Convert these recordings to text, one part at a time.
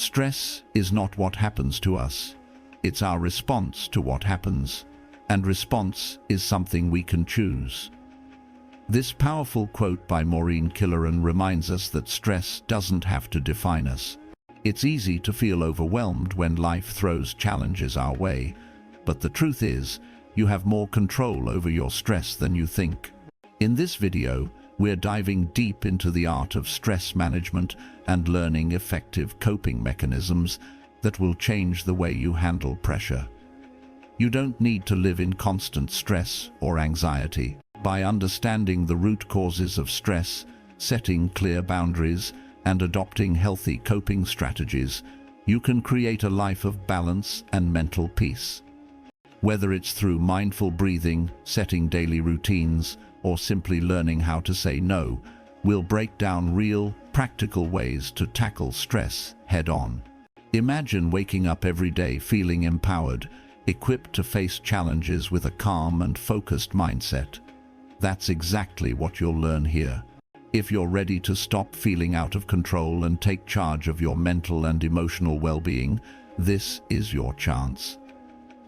Stress is not what happens to us. It's our response to what happens, and response is something we can choose. This powerful quote by Maureen Killeran reminds us that stress doesn't have to define us. It's easy to feel overwhelmed when life throws challenges our way, but the truth is, you have more control over your stress than you think. In this video, we're diving deep into the art of stress management and learning effective coping mechanisms that will change the way you handle pressure. You don't need to live in constant stress or anxiety. By understanding the root causes of stress, setting clear boundaries, and adopting healthy coping strategies, you can create a life of balance and mental peace. Whether it's through mindful breathing, setting daily routines, or simply learning how to say no, we'll break down real, practical ways to tackle stress head-on. Imagine waking up every day feeling empowered, equipped to face challenges with a calm and focused mindset. That's exactly what you'll learn here. If you're ready to stop feeling out of control and take charge of your mental and emotional well-being, this is your chance.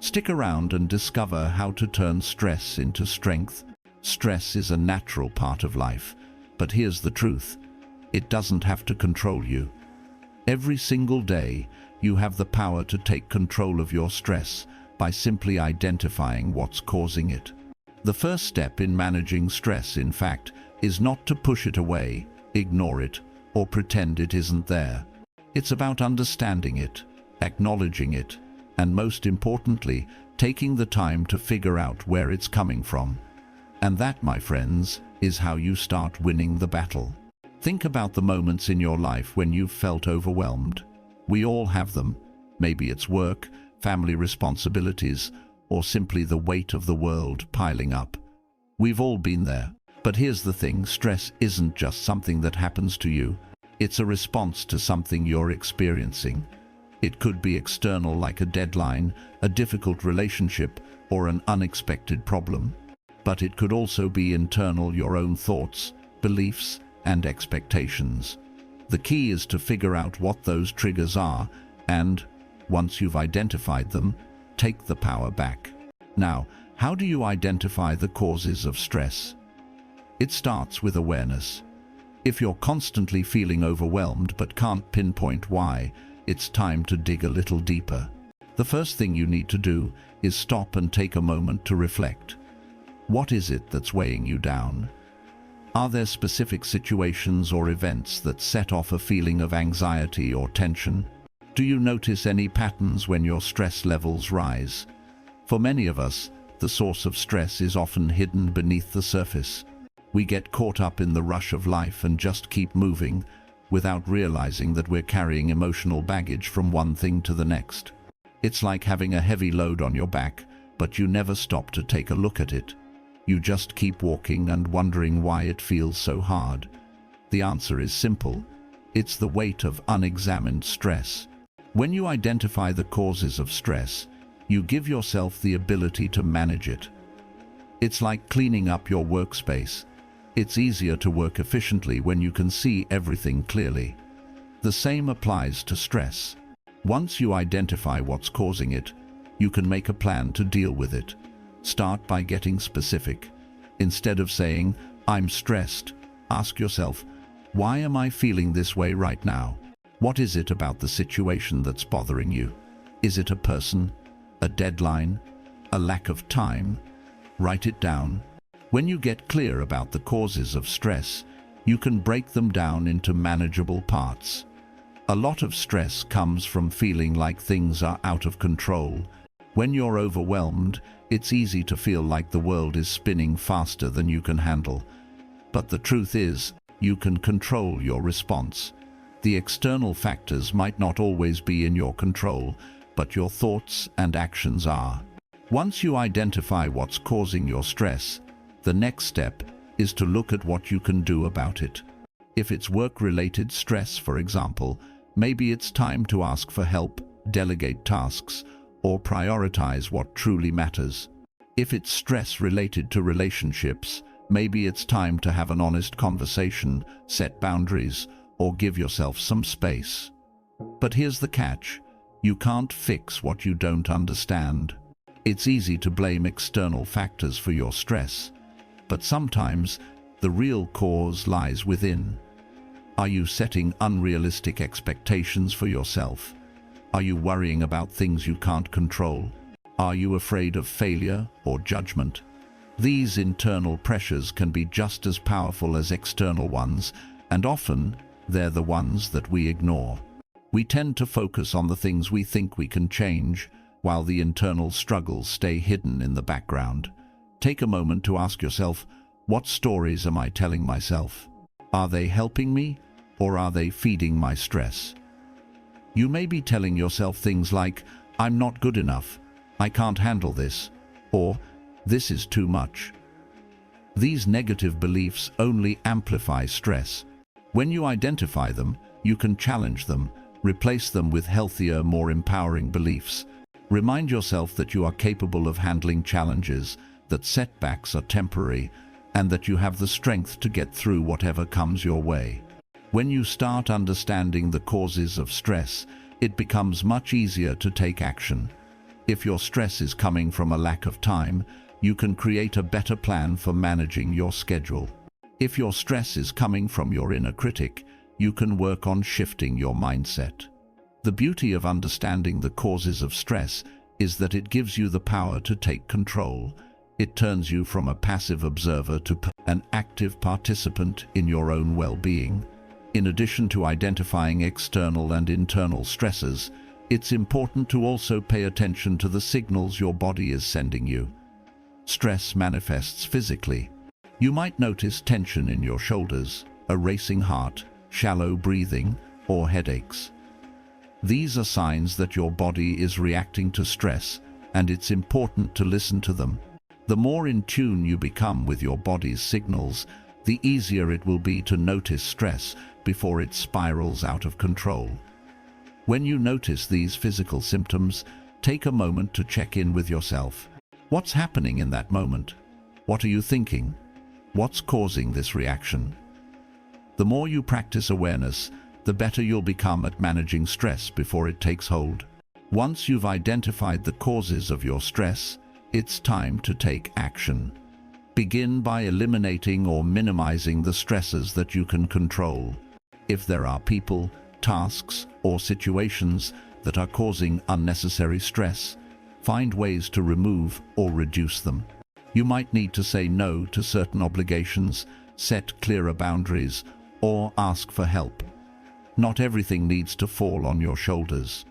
Stick around and discover how to turn stress into strength. Stress is a natural part of life, but here's the truth: it doesn't have to control you. Every single day, you have the power to take control of your stress by simply identifying what's causing it. The first step in managing stress, in fact, is not to push it away, ignore it, or pretend it isn't there. It's about understanding it, acknowledging it, and most importantly, taking the time to figure out where it's coming from. And that, my friends, is how you start winning the battle. Think about the moments in your life when you've felt overwhelmed. We all have them. Maybe it's work, family responsibilities, or simply the weight of the world piling up. We've all been there. But here's the thing: stress isn't just something that happens to you. It's a response to something you're experiencing. It could be external, like a deadline, a difficult relationship, or an unexpected problem. But it could also be internal, your own thoughts, beliefs, and expectations. The key is to figure out what those triggers are, and, once you've identified them, take the power back. Now, how do you identify the causes of stress? It starts with awareness. If you're constantly feeling overwhelmed but can't pinpoint why, it's time to dig a little deeper. The first thing you need to do is stop and take a moment to reflect. What is it that's weighing you down? Are there specific situations or events that set off a feeling of anxiety or tension? Do you notice any patterns when your stress levels rise? For many of us, the source of stress is often hidden beneath the surface. We get caught up in the rush of life and just keep moving, without realizing that we're carrying emotional baggage from one thing to the next. It's like having a heavy load on your back, but you never stop to take a look at it. You just keep walking and wondering why it feels so hard. The answer is simple. It's the weight of unexamined stress. When you identify the causes of stress, you give yourself the ability to manage it. It's like cleaning up your workspace. It's easier to work efficiently when you can see everything clearly. The same applies to stress. Once you identify what's causing it, you can make a plan to deal with it. Start by getting specific. Instead of saying, "I'm stressed," ask yourself, "Why am I feeling this way right now? What is it about the situation that's bothering you? Is it a person, a deadline, a lack of time?" Write it down. When you get clear about the causes of stress, you can break them down into manageable parts. A lot of stress comes from feeling like things are out of control. When you're overwhelmed, it's easy to feel like the world is spinning faster than you can handle. But the truth is, you can control your response. The external factors might not always be in your control, but your thoughts and actions are. Once you identify what's causing your stress, the next step is to look at what you can do about it. If it's work-related stress, for example, maybe it's time to ask for help, delegate tasks, or prioritize what truly matters. If it's stress related to relationships, maybe it's time to have an honest conversation, set boundaries, or give yourself some space. But here's the catch. You can't fix what you don't understand. It's easy to blame external factors for your stress, but sometimes the real cause lies within. Are you setting unrealistic expectations for yourself? Are you worrying about things you can't control? Are you afraid of failure or judgment? These internal pressures can be just as powerful as external ones, and often they're the ones that we ignore. We tend to focus on the things we think we can change, while the internal struggles stay hidden in the background. Take a moment to ask yourself, what stories am I telling myself? Are they helping me, or are they feeding my stress? You may be telling yourself things like, I'm not good enough, I can't handle this, or this is too much. These negative beliefs only amplify stress. When you identify them, you can challenge them, replace them with healthier, more empowering beliefs. Remind yourself that you are capable of handling challenges, that setbacks are temporary, and that you have the strength to get through whatever comes your way. When you start understanding the causes of stress, it becomes much easier to take action. If your stress is coming from a lack of time, you can create a better plan for managing your schedule. If your stress is coming from your inner critic, you can work on shifting your mindset. The beauty of understanding the causes of stress is that it gives you the power to take control. It turns you from a passive observer to an active participant in your own well-being. In addition to identifying external and internal stresses, it's important to also pay attention to the signals your body is sending you. Stress manifests physically. You might notice tension in your shoulders, a racing heart, shallow breathing, or headaches. These are signs that your body is reacting to stress, and it's important to listen to them. The more in tune you become with your body's signals, the easier it will be to notice stress before it spirals out of control. When you notice these physical symptoms, take a moment to check in with yourself. What's happening in that moment? What are you thinking? What's causing this reaction? The more you practice awareness, the better you'll become at managing stress before it takes hold. Once you've identified the causes of your stress, it's time to take action. Begin by eliminating or minimizing the stresses that you can control. If there are people, tasks, or situations that are causing unnecessary stress, find ways to remove or reduce them. You might need to say no to certain obligations, set clearer boundaries, or ask for help. Not everything needs to fall on your shoulders.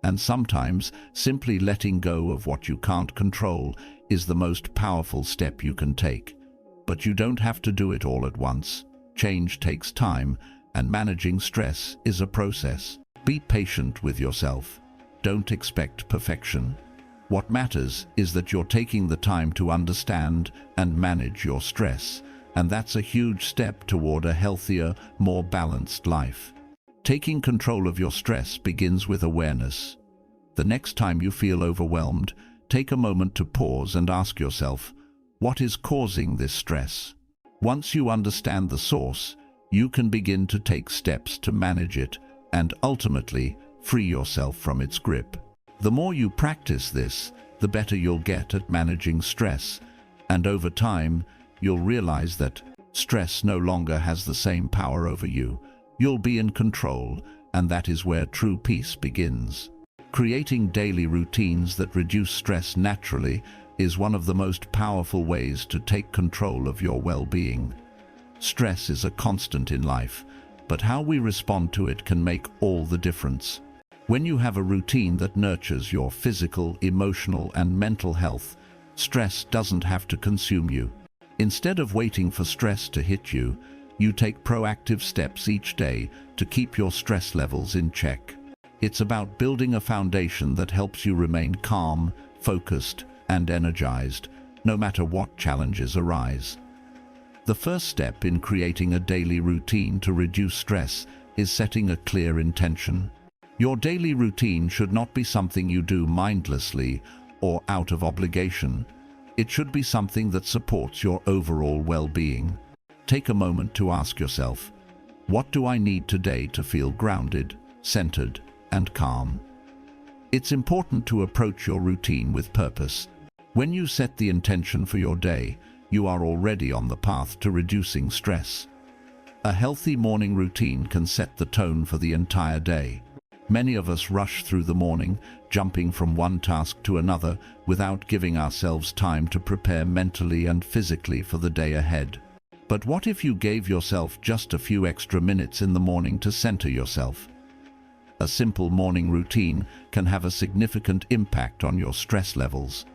And sometimes, simply letting go of what you can't control is the most powerful step you can take. But you don't have to do it all at once. Change takes time, and managing stress is a process. Be patient with yourself. Don't expect perfection. What matters is that you're taking the time to understand and manage your stress, and that's a huge step toward a healthier, more balanced life. Taking control of your stress begins with awareness. The next time you feel overwhelmed, take a moment to pause and ask yourself, what is causing this stress? Once you understand the source, you can begin to take steps to manage it and ultimately free yourself from its grip. The more you practice this, the better you'll get at managing stress, and over time, you'll realize that stress no longer has the same power over you. You'll be in control, and that is where true peace begins. Creating daily routines that reduce stress naturally is one of the most powerful ways to take control of your well-being. Stress is a constant in life, but how we respond to it can make all the difference. When you have a routine that nurtures your physical, emotional, and mental health, stress doesn't have to consume you. Instead of waiting for stress to hit you, you take proactive steps each day to keep your stress levels in check. It's about building a foundation that helps you remain calm, focused, and energized, no matter what challenges arise. The first step in creating a daily routine to reduce stress is setting a clear intention. Your daily routine should not be something you do mindlessly or out of obligation. It should be something that supports your overall well-being. Take a moment to ask yourself, what do I need today to feel grounded, centered, and calm. It's important to approach your routine with purpose. When you set the intention for your day, you are already on the path to reducing stress. A healthy morning routine can set the tone for the entire day. Many of us rush through the morning, jumping from one task to another without giving ourselves time to prepare mentally and physically for the day ahead. But what if you gave yourself just a few extra minutes in the morning to center yourself? A simple morning routine can have a significant impact on your stress levels.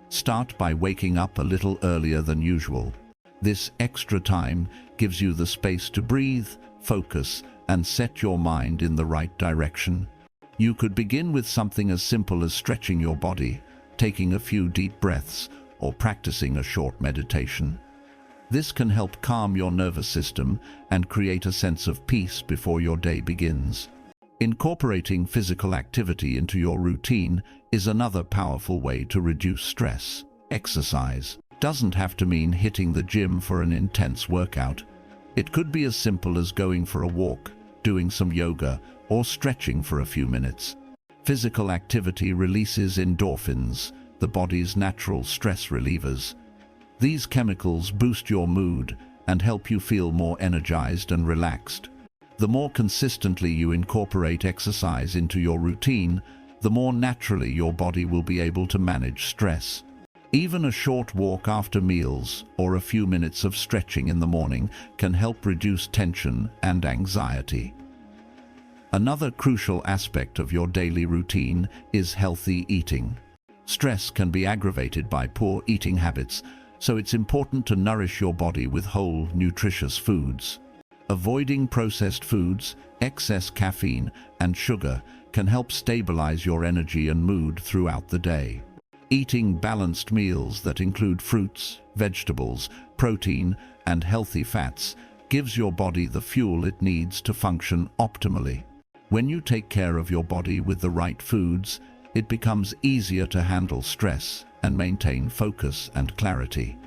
Start by waking up a little earlier than usual. This extra time gives you the space to breathe, focus, and set your mind in the right direction. You could begin with something as simple as stretching your body, taking a few deep breaths, or practicing a short meditation. This can help calm your nervous system and create a sense of peace before your day begins. Incorporating physical activity into your routine is another powerful way to reduce stress. Exercise doesn't have to mean hitting the gym for an intense workout. It could be as simple as going for a walk, doing some yoga, or stretching for a few minutes. Physical activity releases endorphins, the body's natural stress relievers. These chemicals boost your mood and help you feel more energized and relaxed. The more consistently you incorporate exercise into your routine, the more naturally your body will be able to manage stress. Even a short walk after meals or a few minutes of stretching in the morning can help reduce tension and anxiety. Another crucial aspect of your daily routine is healthy eating. Stress can be aggravated by poor eating habits, so it's important to nourish your body with whole, nutritious foods. Avoiding processed foods, excess caffeine, and sugar can help stabilize your energy and mood throughout the day. Eating balanced meals that include fruits, vegetables, protein, and healthy fats gives your body the fuel it needs to function optimally. When you take care of your body with the right foods, it becomes easier to handle stress and maintain focus and clarity.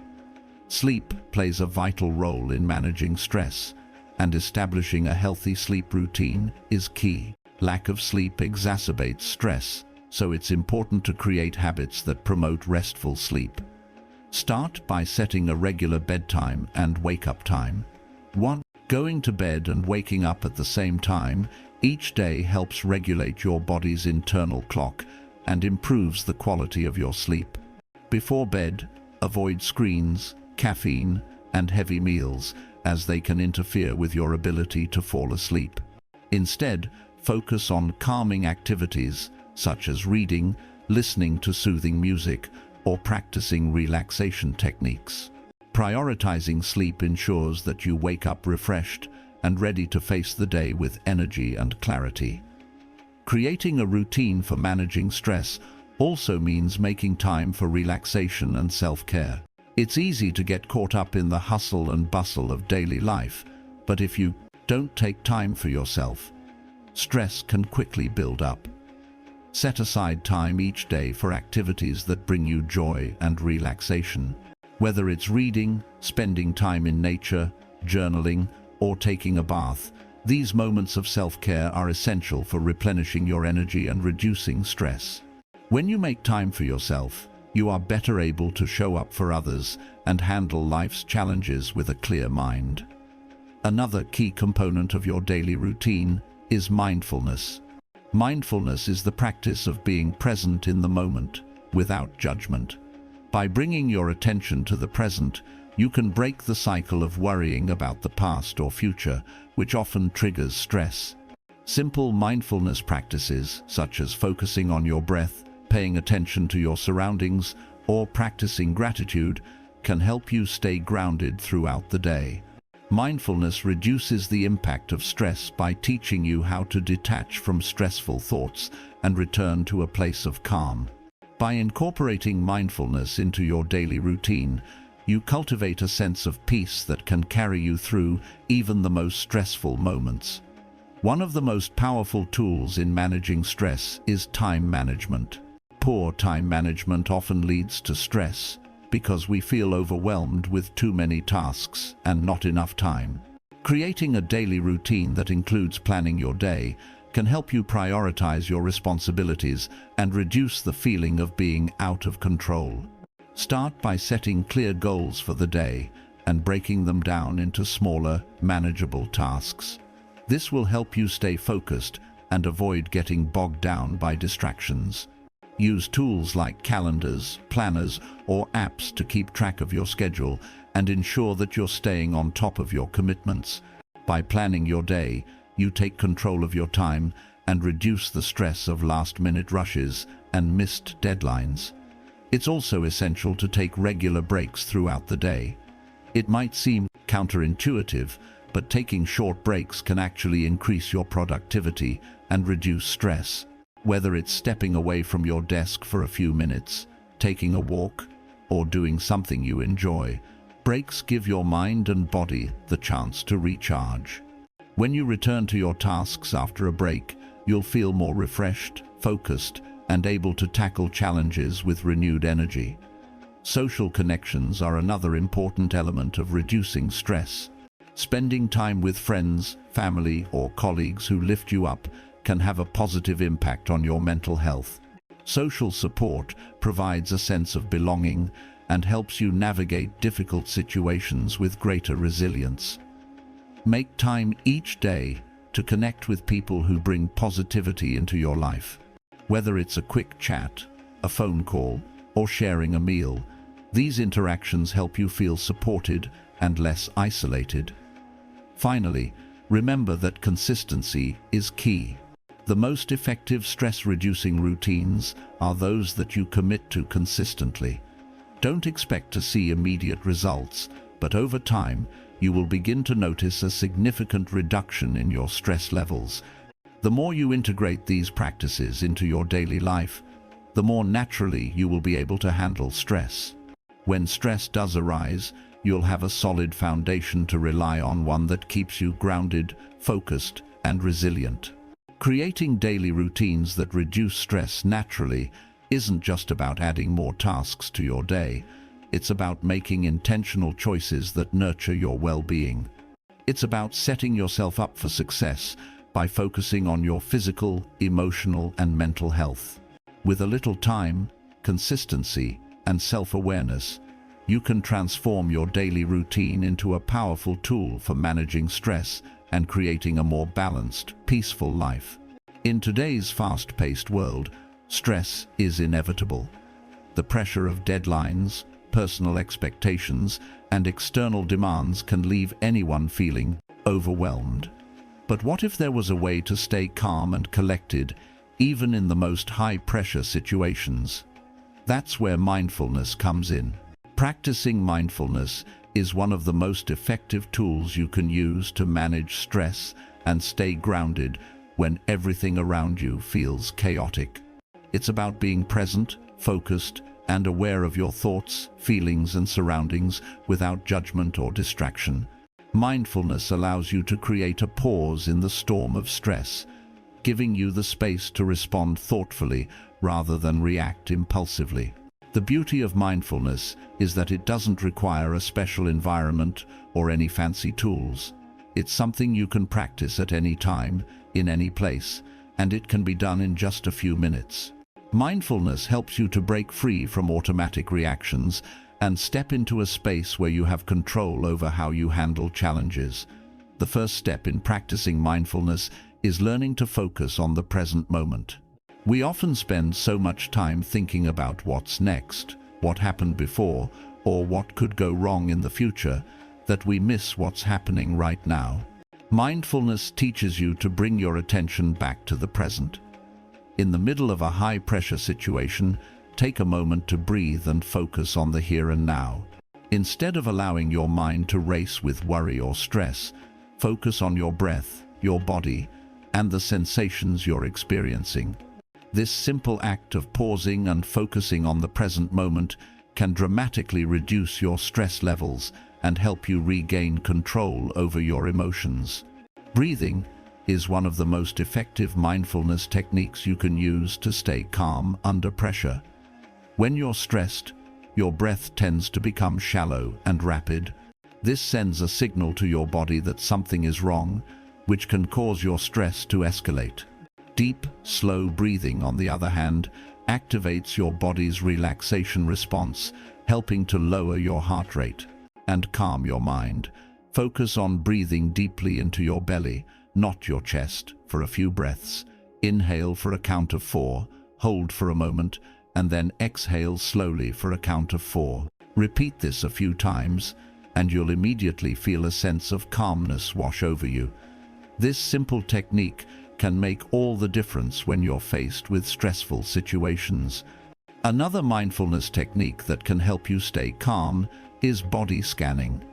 Sleep plays a vital role in managing stress, and establishing a healthy sleep routine is key. Lack of sleep exacerbates stress, so it's important to create habits that promote restful sleep. Start by setting a regular bedtime and wake-up time. 1. Going to bed and waking up at the same time each day helps regulate your body's internal clock and improves the quality of your sleep. Before bed, avoid screens, caffeine, and heavy meals, as they can interfere with your ability to fall asleep. Instead, focus on calming activities such as reading, listening to soothing music, or practicing relaxation techniques. Prioritizing sleep ensures that you wake up refreshed and ready to face the day with energy and clarity. Creating a routine for managing stress also means making time for relaxation and self-care. It's easy to get caught up in the hustle and bustle of daily life, but if you don't take time for yourself, stress can quickly build up. Set aside time each day for activities that bring you joy and relaxation. Whether it's reading, spending time in nature, journaling, or taking a bath, these moments of self-care are essential for replenishing your energy and reducing stress. When you make time for yourself, you are better able to show up for others and handle life's challenges with a clear mind. Another key component of your daily routine is mindfulness. Mindfulness is the practice of being present in the moment, without judgment. By bringing your attention to the present, you can break the cycle of worrying about the past or future, which often triggers stress. Simple mindfulness practices, such as focusing on your breath, paying attention to your surroundings, or practicing gratitude, can help you stay grounded throughout the day. Mindfulness reduces the impact of stress by teaching you how to detach from stressful thoughts and return to a place of calm. By incorporating mindfulness into your daily routine, you cultivate a sense of peace that can carry you through even the most stressful moments. One of the most powerful tools in managing stress is time management. Poor time management often leads to stress because we feel overwhelmed with too many tasks and not enough time. Creating a daily routine that includes planning your day can help you prioritize your responsibilities and reduce the feeling of being out of control. Start by setting clear goals for the day and breaking them down into smaller, manageable tasks. This will help you stay focused and avoid getting bogged down by distractions. Use tools like calendars, planners, or apps to keep track of your schedule and ensure that you're staying on top of your commitments. By planning your day, you take control of your time and reduce the stress of last-minute rushes and missed deadlines. It's also essential to take regular breaks throughout the day. It might seem counterintuitive, but taking short breaks can actually increase your productivity and reduce stress. Whether it's stepping away from your desk for a few minutes, taking a walk, or doing something you enjoy, breaks give your mind and body the chance to recharge. When you return to your tasks after a break, you'll feel more refreshed, focused, and able to tackle challenges with renewed energy. Social connections are another important element of reducing stress. Spending time with friends, family, or colleagues who lift you up can have a positive impact on your mental health. Social support provides a sense of belonging and helps you navigate difficult situations with greater resilience. Make time each day to connect with people who bring positivity into your life. Whether it's a quick chat, a phone call, or sharing a meal, these interactions help you feel supported and less isolated. Finally, remember that consistency is key. The most effective stress-reducing routines are those that you commit to consistently. Don't expect to see immediate results, but over time, you will begin to notice a significant reduction in your stress levels. The more you integrate these practices into your daily life, the more naturally you will be able to handle stress. When stress does arise, you'll have a solid foundation to rely on, one that keeps you grounded, focused, and resilient. Creating daily routines that reduce stress naturally isn't just about adding more tasks to your day. It's about making intentional choices that nurture your well-being. It's about setting yourself up for success by focusing on your physical, emotional, and mental health. With a little time, consistency, and self-awareness, you can transform your daily routine into a powerful tool for managing stress and creating a more balanced, peaceful life. In today's fast-paced world, stress is inevitable. The pressure of deadlines, personal expectations, and external demands can leave anyone feeling overwhelmed. But what if there was a way to stay calm and collected, even in the most high-pressure situations? That's where mindfulness comes in. Practicing mindfulness is one of the most effective tools you can use to manage stress and stay grounded when everything around you feels chaotic. It's about being present, focused, and aware of your thoughts, feelings, and surroundings without judgment or distraction. Mindfulness allows you to create a pause in the storm of stress, giving you the space to respond thoughtfully rather than react impulsively. The beauty of mindfulness is that it doesn't require a special environment or any fancy tools. It's something you can practice at any time, in any place, and it can be done in just a few minutes. Mindfulness helps you to break free from automatic reactions and step into a space where you have control over how you handle challenges. The first step in practicing mindfulness is learning to focus on the present moment. We often spend so much time thinking about what's next, what happened before, or what could go wrong in the future, that we miss what's happening right now. Mindfulness teaches you to bring your attention back to the present. In the middle of a high-pressure situation, take a moment to breathe and focus on the here and now. Instead of allowing your mind to race with worry or stress, focus on your breath, your body, and the sensations you're experiencing. This simple act of pausing and focusing on the present moment can dramatically reduce your stress levels and help you regain control over your emotions. Breathing is one of the most effective mindfulness techniques you can use to stay calm under pressure. When you're stressed, your breath tends to become shallow and rapid. This sends a signal to your body that something is wrong, which can cause your stress to escalate. Deep, slow breathing, on the other hand, activates your body's relaxation response, helping to lower your heart rate and calm your mind. Focus on breathing deeply into your belly, not your chest, for a few breaths. Inhale for a count of 4, hold for a moment, and then exhale slowly for a count of 4. Repeat this a few times, and you'll immediately feel a sense of calmness wash over you. This simple technique can make all the difference when you're faced with stressful situations. Another mindfulness technique that can help you stay calm is body scanning.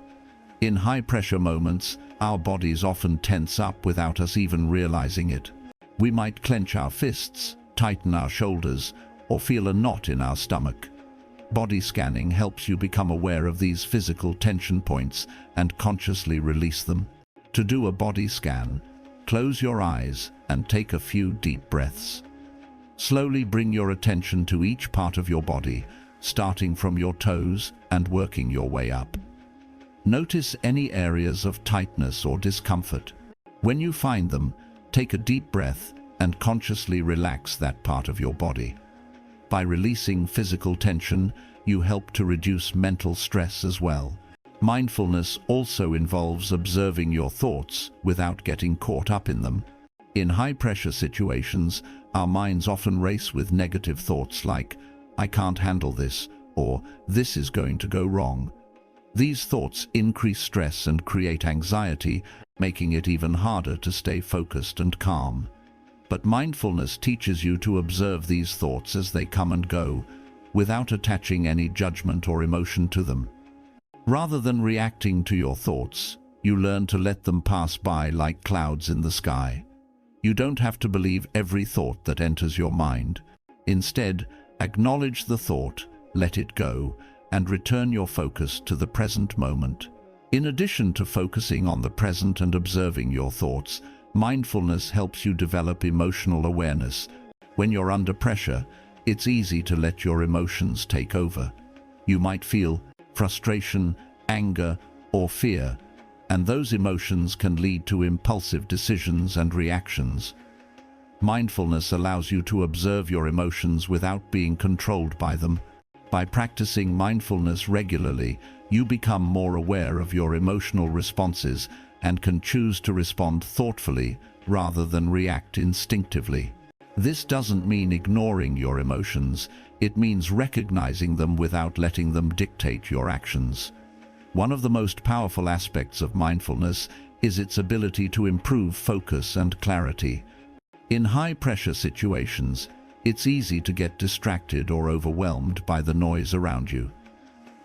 In high-pressure moments, our bodies often tense up without us even realizing it. We might clench our fists, tighten our shoulders, or feel a knot in our stomach. Body scanning helps you become aware of these physical tension points and consciously release them. To do a body scan, close your eyes and take a few deep breaths. Slowly bring your attention to each part of your body, starting from your toes and working your way up. Notice any areas of tightness or discomfort. When you find them, take a deep breath and consciously relax that part of your body. By releasing physical tension, you help to reduce mental stress as well. Mindfulness also involves observing your thoughts without getting caught up in them. In high-pressure situations, our minds often race with negative thoughts like, "I can't handle this," or "this is going to go wrong." These thoughts increase stress and create anxiety, making it even harder to stay focused and calm. But mindfulness teaches you to observe these thoughts as they come and go, without attaching any judgment or emotion to them. Rather than reacting to your thoughts, you learn to let them pass by like clouds in the sky. You don't have to believe every thought that enters your mind. Instead, acknowledge the thought, let it go, and return your focus to the present moment. In addition to focusing on the present and observing your thoughts, mindfulness helps you develop emotional awareness. When you're under pressure, it's easy to let your emotions take over. You might feel frustration, anger, or fear, and those emotions can lead to impulsive decisions and reactions. Mindfulness allows you to observe your emotions without being controlled by them. By practicing mindfulness regularly, you become more aware of your emotional responses and can choose to respond thoughtfully rather than react instinctively. This doesn't mean ignoring your emotions, it means recognizing them without letting them dictate your actions. One of the most powerful aspects of mindfulness is its ability to improve focus and clarity. In high-pressure situations, it's easy to get distracted or overwhelmed by the noise around you.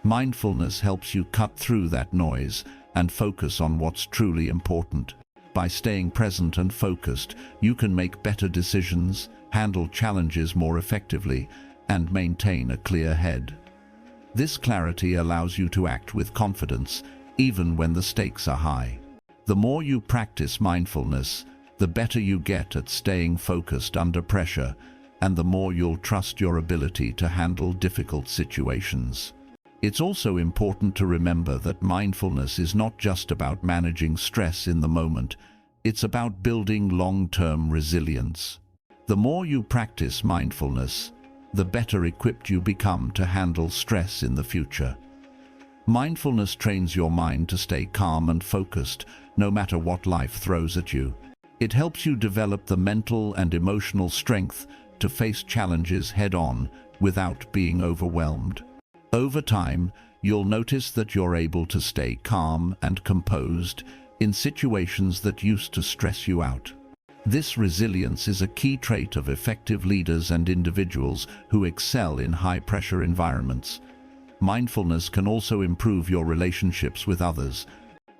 Mindfulness helps you cut through that noise and focus on what's truly important. By staying present and focused, you can make better decisions, handle challenges more effectively, and maintain a clear head. This clarity allows you to act with confidence, even when the stakes are high. The more you practice mindfulness, the better you get at staying focused under pressure, and the more you'll trust your ability to handle difficult situations. It's also important to remember that mindfulness is not just about managing stress in the moment, it's about building long-term resilience. The more you practice mindfulness, the better equipped you become to handle stress in the future. Mindfulness trains your mind to stay calm and focused, no matter what life throws at you. It helps you develop the mental and emotional strength to face challenges head-on without being overwhelmed. Over time, you'll notice that you're able to stay calm and composed in situations that used to stress you out. This resilience is a key trait of effective leaders and individuals who excel in high-pressure environments. Mindfulness can also improve your relationships with others.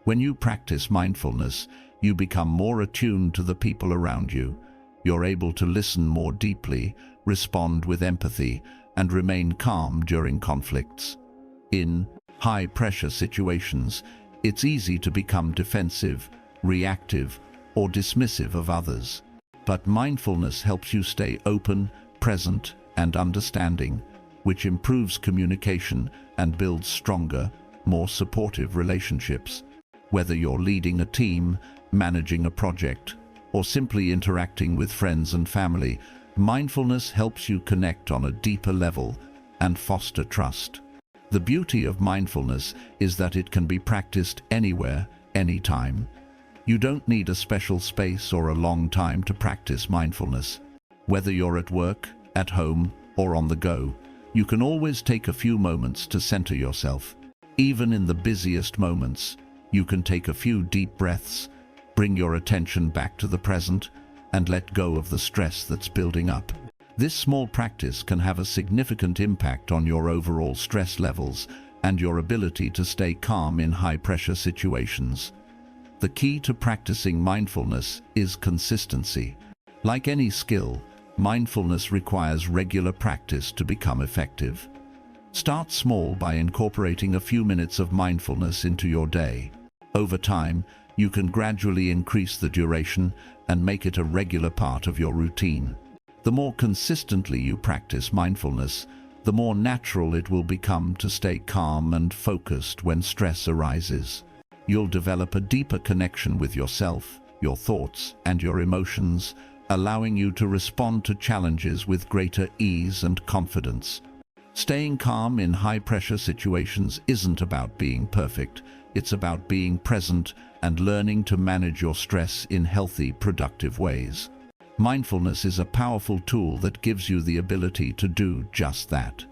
When you practice mindfulness, you become more attuned to the people around you. You're able to listen more deeply, respond with empathy, and remain calm during conflicts. In high-pressure situations, it's easy to become defensive, reactive, or dismissive of others. But mindfulness helps you stay open, present, and understanding, which improves communication and builds stronger, more supportive relationships. Whether you're leading a team, managing a project, or simply interacting with friends and family, mindfulness helps you connect on a deeper level and foster trust. The beauty of mindfulness is that it can be practiced anywhere, anytime. You don't need a special space or a long time to practice mindfulness. Whether you're at work, at home, or on the go, you can always take a few moments to center yourself. Even in the busiest moments, you can take a few deep breaths, bring your attention back to the present, and let go of the stress that's building up. This small practice can have a significant impact on your overall stress levels and your ability to stay calm in high-pressure situations. The key to practicing mindfulness is consistency. Like any skill, mindfulness requires regular practice to become effective. Start small by incorporating a few minutes of mindfulness into your day. Over time, you can gradually increase the duration and make it a regular part of your routine. The more consistently you practice mindfulness, the more natural it will become to stay calm and focused when stress arises. You'll develop a deeper connection with yourself, your thoughts, and your emotions, allowing you to respond to challenges with greater ease and confidence. Staying calm in high-pressure situations isn't about being perfect. It's about being present and learning to manage your stress in healthy, productive ways. Mindfulness is a powerful tool that gives you the ability to do just that.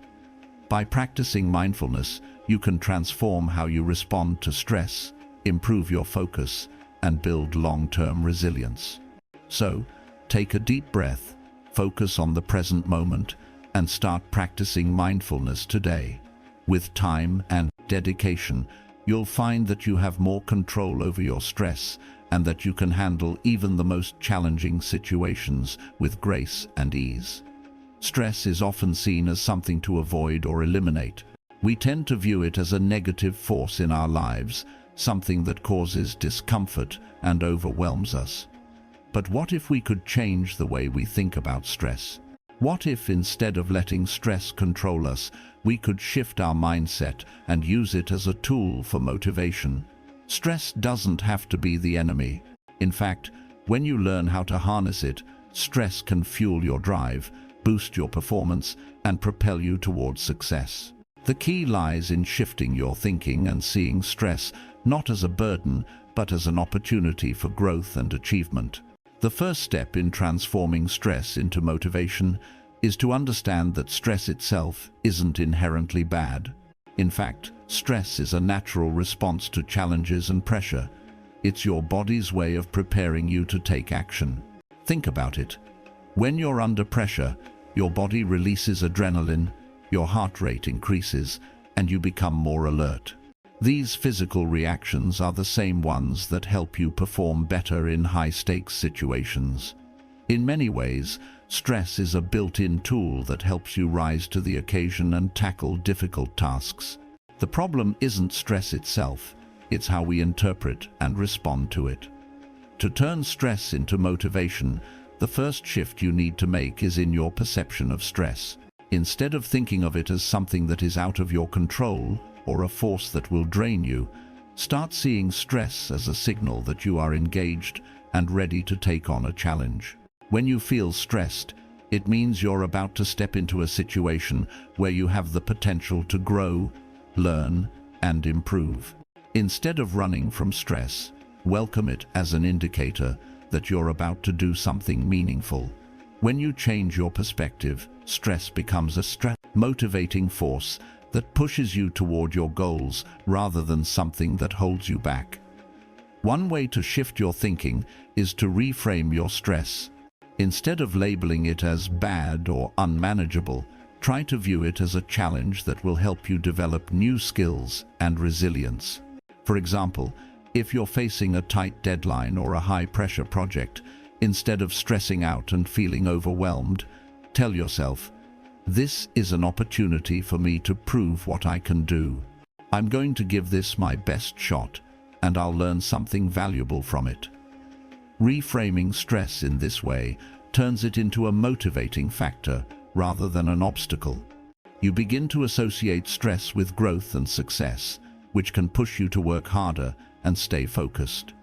By practicing mindfulness, you can transform how you respond to stress, improve your focus, and build long-term resilience. So, take a deep breath, focus on the present moment, and start practicing mindfulness today. With time and dedication, you'll find that you have more control over your stress and that you can handle even the most challenging situations with grace and ease. Stress is often seen as something to avoid or eliminate. We tend to view it as a negative force in our lives, something that causes discomfort and overwhelms us. But what if we could change the way we think about stress? What if instead of letting stress control us, we could shift our mindset and use it as a tool for motivation? Stress doesn't have to be the enemy. In fact, when you learn how to harness it, stress can fuel your drive, boost your performance, and propel you towards success. The key lies in shifting your thinking and seeing stress not as a burden, but as an opportunity for growth and achievement. The first step in transforming stress into motivation is to understand that stress itself isn't inherently bad. In fact, stress is a natural response to challenges and pressure. It's your body's way of preparing you to take action. Think about it. When you're under pressure, your body releases adrenaline, your heart rate increases, and you become more alert. These physical reactions are the same ones that help you perform better in high-stakes situations. In many ways, stress is a built-in tool that helps you rise to the occasion and tackle difficult tasks. The problem isn't stress itself, it's how we interpret and respond to it. To turn stress into motivation, the first shift you need to make is in your perception of stress. Instead of thinking of it as something that is out of your control or a force that will drain you, start seeing stress as a signal that you are engaged and ready to take on a challenge. When you feel stressed, it means you're about to step into a situation where you have the potential to grow, learn, and improve. Instead of running from stress, welcome it as an indicator that you're about to do something meaningful. When you change your perspective, stress becomes a motivating force that pushes you toward your goals rather than something that holds you back. One way to shift your thinking is to reframe your stress. Instead of labeling it as bad or unmanageable, try to view it as a challenge that will help you develop new skills and resilience. For example, if you're facing a tight deadline or a high-pressure project, instead of stressing out and feeling overwhelmed, tell yourself, "This is an opportunity for me to prove what I can do. I'm going to give this my best shot, and I'll learn something valuable from it." Reframing stress in this way turns it into a motivating factor rather than an obstacle. You begin to associate stress with growth and success, which can push you to work harder and stay focused.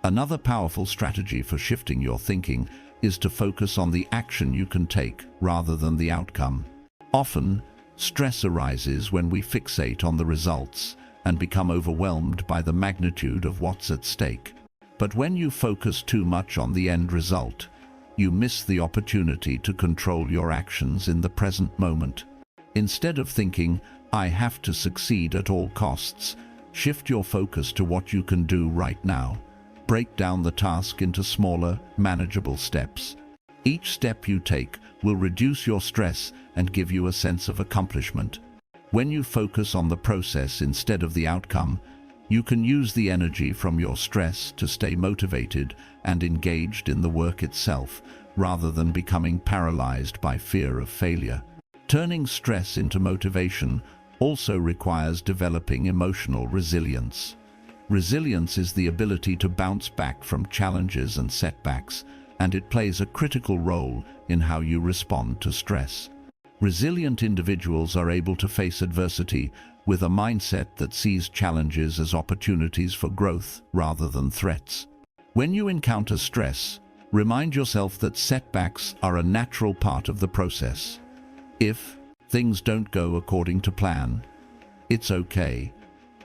Another powerful strategy for shifting your thinking is to focus on the action you can take rather than the outcome. Often, stress arises when we fixate on the results and become overwhelmed by the magnitude of what's at stake. But when you focus too much on the end result, you miss the opportunity to control your actions in the present moment. Instead of thinking, "I have to succeed at all costs," shift your focus to what you can do right now. Break down the task into smaller, manageable steps. Each step you take will reduce your stress and give you a sense of accomplishment. When you focus on the process instead of the outcome, you can use the energy from your stress to stay motivated and engaged in the work itself, rather than becoming paralyzed by fear of failure. Turning stress into motivation also requires developing emotional resilience. Resilience is the ability to bounce back from challenges and setbacks, and it plays a critical role in how you respond to stress. Resilient individuals are able to face adversity with a mindset that sees challenges as opportunities for growth rather than threats. When you encounter stress, remind yourself that setbacks are a natural part of the process. If things don't go according to plan, it's okay.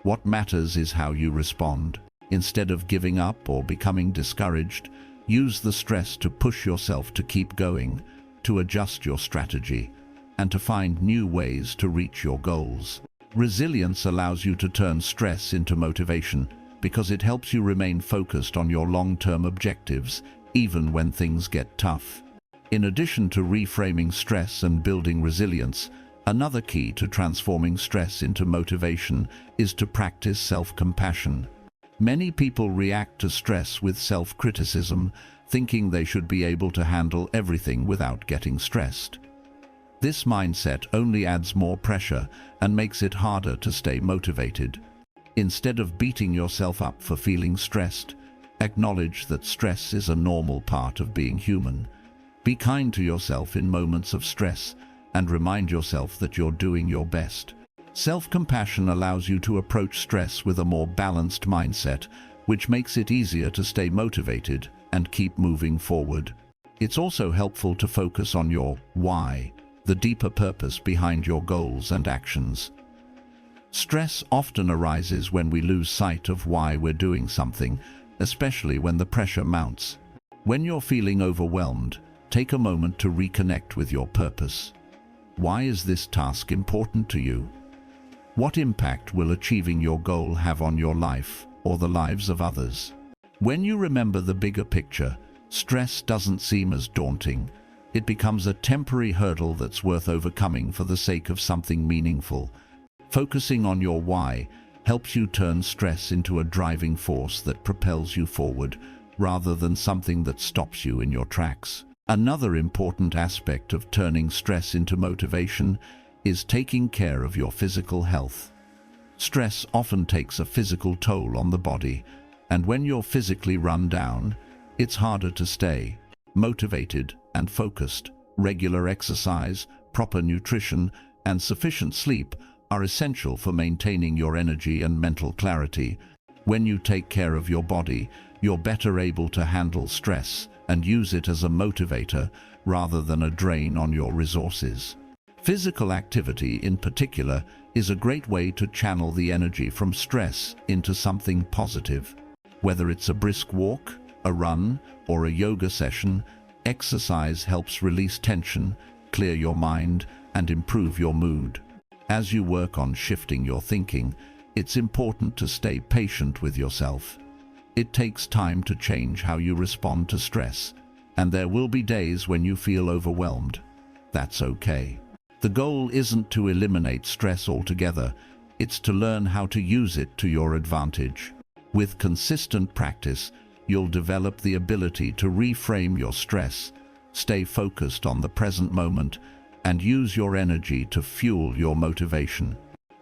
What matters is how you respond. Instead of giving up or becoming discouraged, use the stress to push yourself to keep going, to adjust your strategy, and to find new ways to reach your goals. Resilience allows you to turn stress into motivation because it helps you remain focused on your long-term objectives, even when things get tough. In addition to reframing stress and building resilience, another key to transforming stress into motivation is to practice self-compassion. Many people react to stress with self-criticism, thinking they should be able to handle everything without getting stressed. This mindset only adds more pressure and makes it harder to stay motivated. Instead of beating yourself up for feeling stressed, acknowledge that stress is a normal part of being human. Be kind to yourself in moments of stress and remind yourself that you're doing your best. Self-compassion allows you to approach stress with a more balanced mindset, which makes it easier to stay motivated and keep moving forward. It's also helpful to focus on your why, the deeper purpose behind your goals and actions. Stress often arises when we lose sight of why we're doing something, especially when the pressure mounts. When you're feeling overwhelmed, take a moment to reconnect with your purpose. Why is this task important to you? What impact will achieving your goal have on your life or the lives of others? When you remember the bigger picture, stress doesn't seem as daunting. It becomes a temporary hurdle that's worth overcoming for the sake of something meaningful. Focusing on your why helps you turn stress into a driving force that propels you forward, rather than something that stops you in your tracks. Another important aspect of turning stress into motivation is taking care of your physical health. Stress often takes a physical toll on the body, and when you're physically run down, it's harder to stay motivated and focused. Regular exercise, proper nutrition, and sufficient sleep are essential for maintaining your energy and mental clarity. When you take care of your body, you're better able to handle stress and use it as a motivator rather than a drain on your resources. Physical activity, in particular, is a great way to channel the energy from stress into something positive. Whether it's a brisk walk, a run, or a yoga session, exercise helps release tension, clear your mind, and improve your mood. As you work on shifting your thinking, it's important to stay patient with yourself. It takes time to change how you respond to stress, and there will be days when you feel overwhelmed. That's okay. The goal isn't to eliminate stress altogether, it's to learn how to use it to your advantage. With consistent practice, you'll develop the ability to reframe your stress, stay focused on the present moment, and use your energy to fuel your motivation.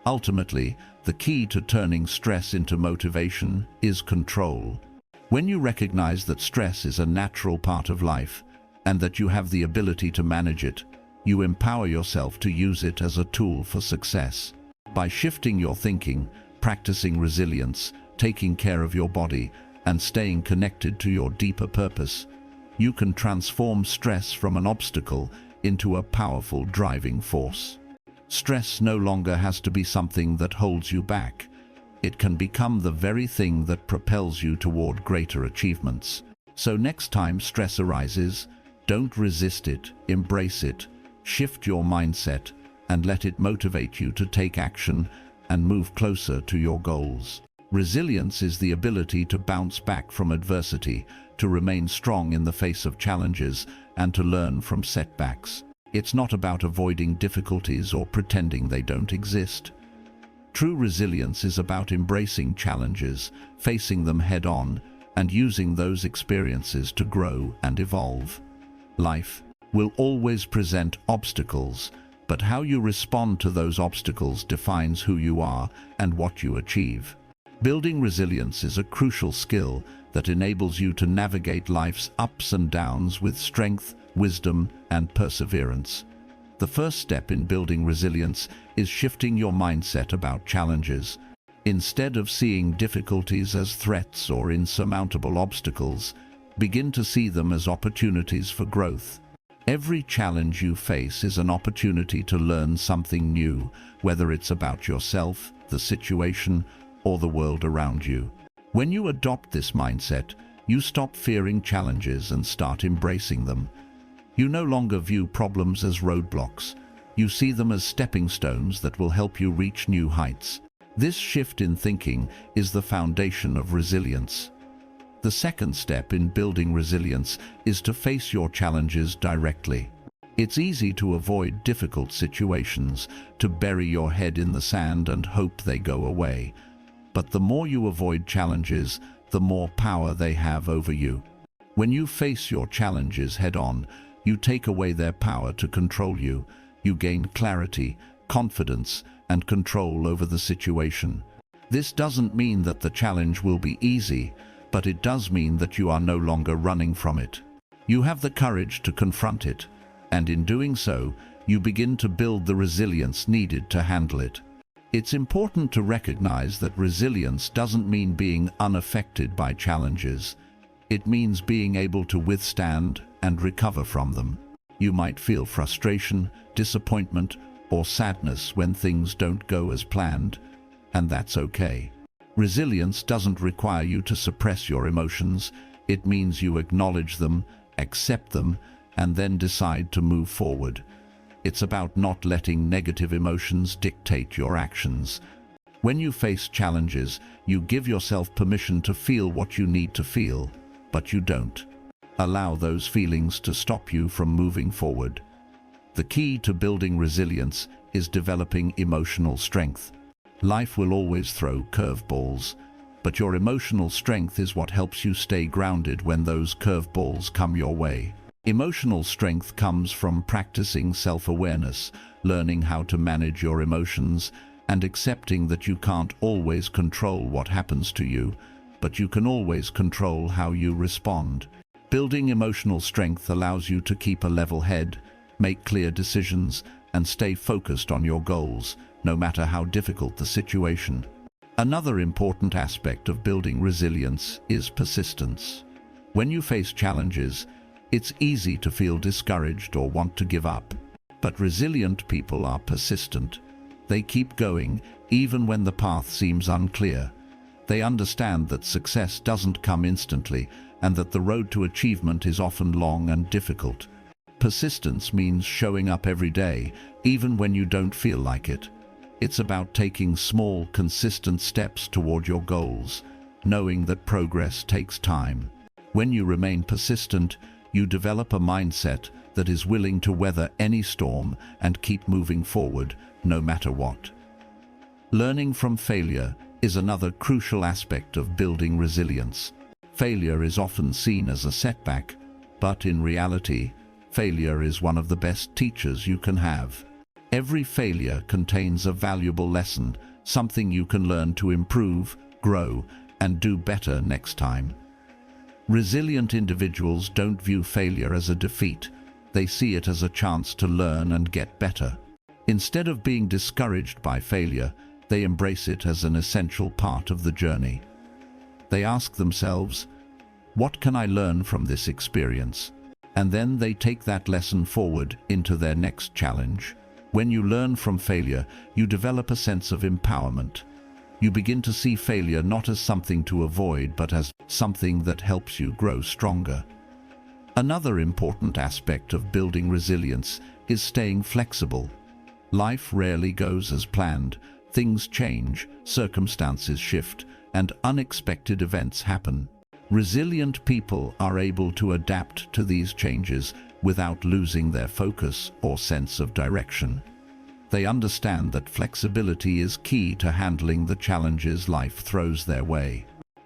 Ultimately, the key to turning stress into motivation is control. When you recognize that stress is a natural part of life and that you have the ability to manage it, you empower yourself to use it as a tool for success. By shifting your thinking, practicing resilience, taking care of your body, and staying connected to your deeper purpose, you can transform stress from an obstacle into a powerful driving force. Stress no longer has to be something that holds you back. It can become the very thing that propels you toward greater achievements. So next time stress arises, don't resist it, embrace it, shift your mindset, and let it motivate you to take action and move closer to your goals. Resilience is the ability to bounce back from adversity, to remain strong in the face of challenges, and to learn from setbacks. It's not about avoiding difficulties or pretending they don't exist. True resilience is about embracing challenges, facing them head-on, and using those experiences to grow and evolve. Life will always present obstacles, but how you respond to those obstacles defines who you are and what you achieve. Building resilience is a crucial skill that enables you to navigate life's ups and downs with strength, wisdom, and perseverance. The first step in building resilience is shifting your mindset about challenges. Instead of seeing difficulties as threats or insurmountable obstacles, begin to see them as opportunities for growth. Every challenge you face is an opportunity to learn something new, whether it's about yourself, the situation, or the world around you. When you adopt this mindset, you stop fearing challenges and start embracing them. You no longer view problems as roadblocks. You see them as stepping stones that will help you reach new heights. This shift in thinking is the foundation of resilience. The second step in building resilience is to face your challenges directly. It's easy to avoid difficult situations, to bury your head in the sand and hope they go away. But the more you avoid challenges, the more power they have over you. When you face your challenges head-on, you take away their power to control you. You gain clarity, confidence, and control over the situation. This doesn't mean that the challenge will be easy, but it does mean that you are no longer running from it. You have the courage to confront it, and in doing so, you begin to build the resilience needed to handle it. It's important to recognize that resilience doesn't mean being unaffected by challenges. It means being able to withstand and recover from them. You might feel frustration, disappointment, or sadness when things don't go as planned, and that's okay. Resilience doesn't require you to suppress your emotions. It means you acknowledge them, accept them, and then decide to move forward. It's about not letting negative emotions dictate your actions. When you face challenges, you give yourself permission to feel what you need to feel, but you don't allow those feelings to stop you from moving forward. The key to building resilience is developing emotional strength. Life will always throw curveballs, but your emotional strength is what helps you stay grounded when those curveballs come your way. Emotional strength comes from practicing self-awareness, learning how to manage your emotions, and accepting that you can't always control what happens to you, but you can always control how you respond. Building emotional strength allows you to keep a level head, make clear decisions, and stay focused on your goals, no matter how difficult the situation. Another important aspect of building resilience is persistence. When you face challenges, it's easy to feel discouraged or want to give up. But resilient people are persistent. They keep going, even when the path seems unclear. They understand that success doesn't come instantly, and that the road to achievement is often long and difficult. Persistence means showing up every day, even when you don't feel like it. It's about taking small, consistent steps toward your goals, knowing that progress takes time. When you remain persistent, you develop a mindset that is willing to weather any storm and keep moving forward, no matter what. Learning from failure is another crucial aspect of building resilience. Failure is often seen as a setback, but in reality, failure is one of the best teachers you can have. Every failure contains a valuable lesson, something you can learn to improve, grow, and do better next time. Resilient individuals don't view failure as a defeat. They see it as a chance to learn and get better. Instead of being discouraged by failure, they embrace it as an essential part of the journey. They ask themselves, "What can I learn from this experience?" And then they take that lesson forward into their next challenge. When you learn from failure, you develop a sense of empowerment. You begin to see failure not as something to avoid, but as something that helps you grow stronger. Another important aspect of building resilience is staying flexible. Life rarely goes as planned. Things change, circumstances shift, and unexpected events happen. Resilient people are able to adapt to these changes without losing their focus or sense of direction. They understand that flexibility is key to handling the challenges life throws their way.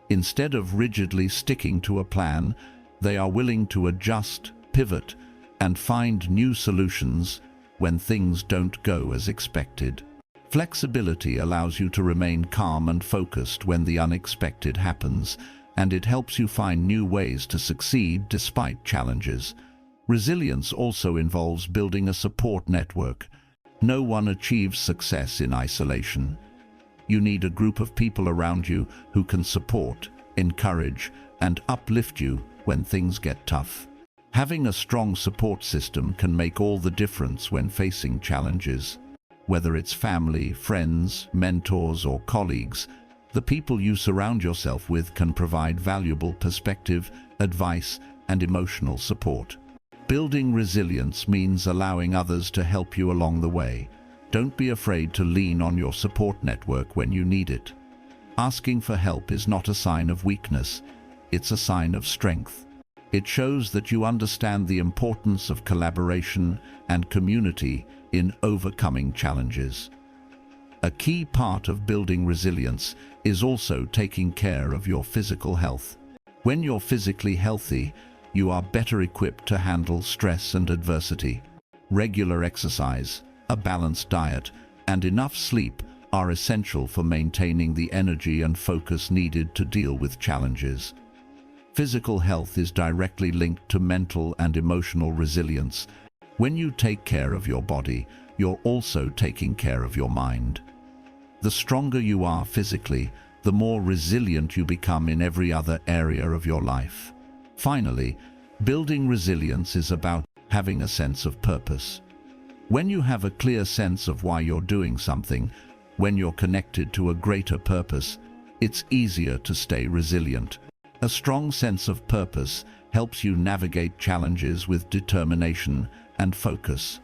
Instead of rigidly sticking to a plan, they are willing to adjust, pivot, and find new solutions when things don't go as expected. Flexibility allows you to remain calm and focused when the unexpected happens, and it helps you find new ways to succeed despite challenges. Resilience also involves building a support network. No one achieves success in isolation. You need a group of people around you who can support, encourage, and uplift you when things get tough. Having a strong support system can make all the difference when facing challenges. Whether it's family, friends, mentors, or colleagues, the people you surround yourself with can provide valuable perspective, advice, and emotional support. Building resilience means allowing others to help you along the way. Don't be afraid to lean on your support network when you need it. Asking for help is not a sign of weakness, it's a sign of strength. It shows that you understand the importance of collaboration and community in overcoming challenges. A key part of building resilience is also taking care of your physical health. When you're physically healthy, you are better equipped to handle stress and adversity. Regular exercise, a balanced diet, and enough sleep are essential for maintaining the energy and focus needed to deal with challenges. Physical health is directly linked to mental and emotional resilience. When you take care of your body, you're also taking care of your mind. The stronger you are physically, the more resilient you become in every other area of your life. Finally, building resilience is about having a sense of purpose. When you have a clear sense of why you're doing something, when you're connected to a greater purpose, it's easier to stay resilient. A strong sense of purpose helps you navigate challenges with determination and focus.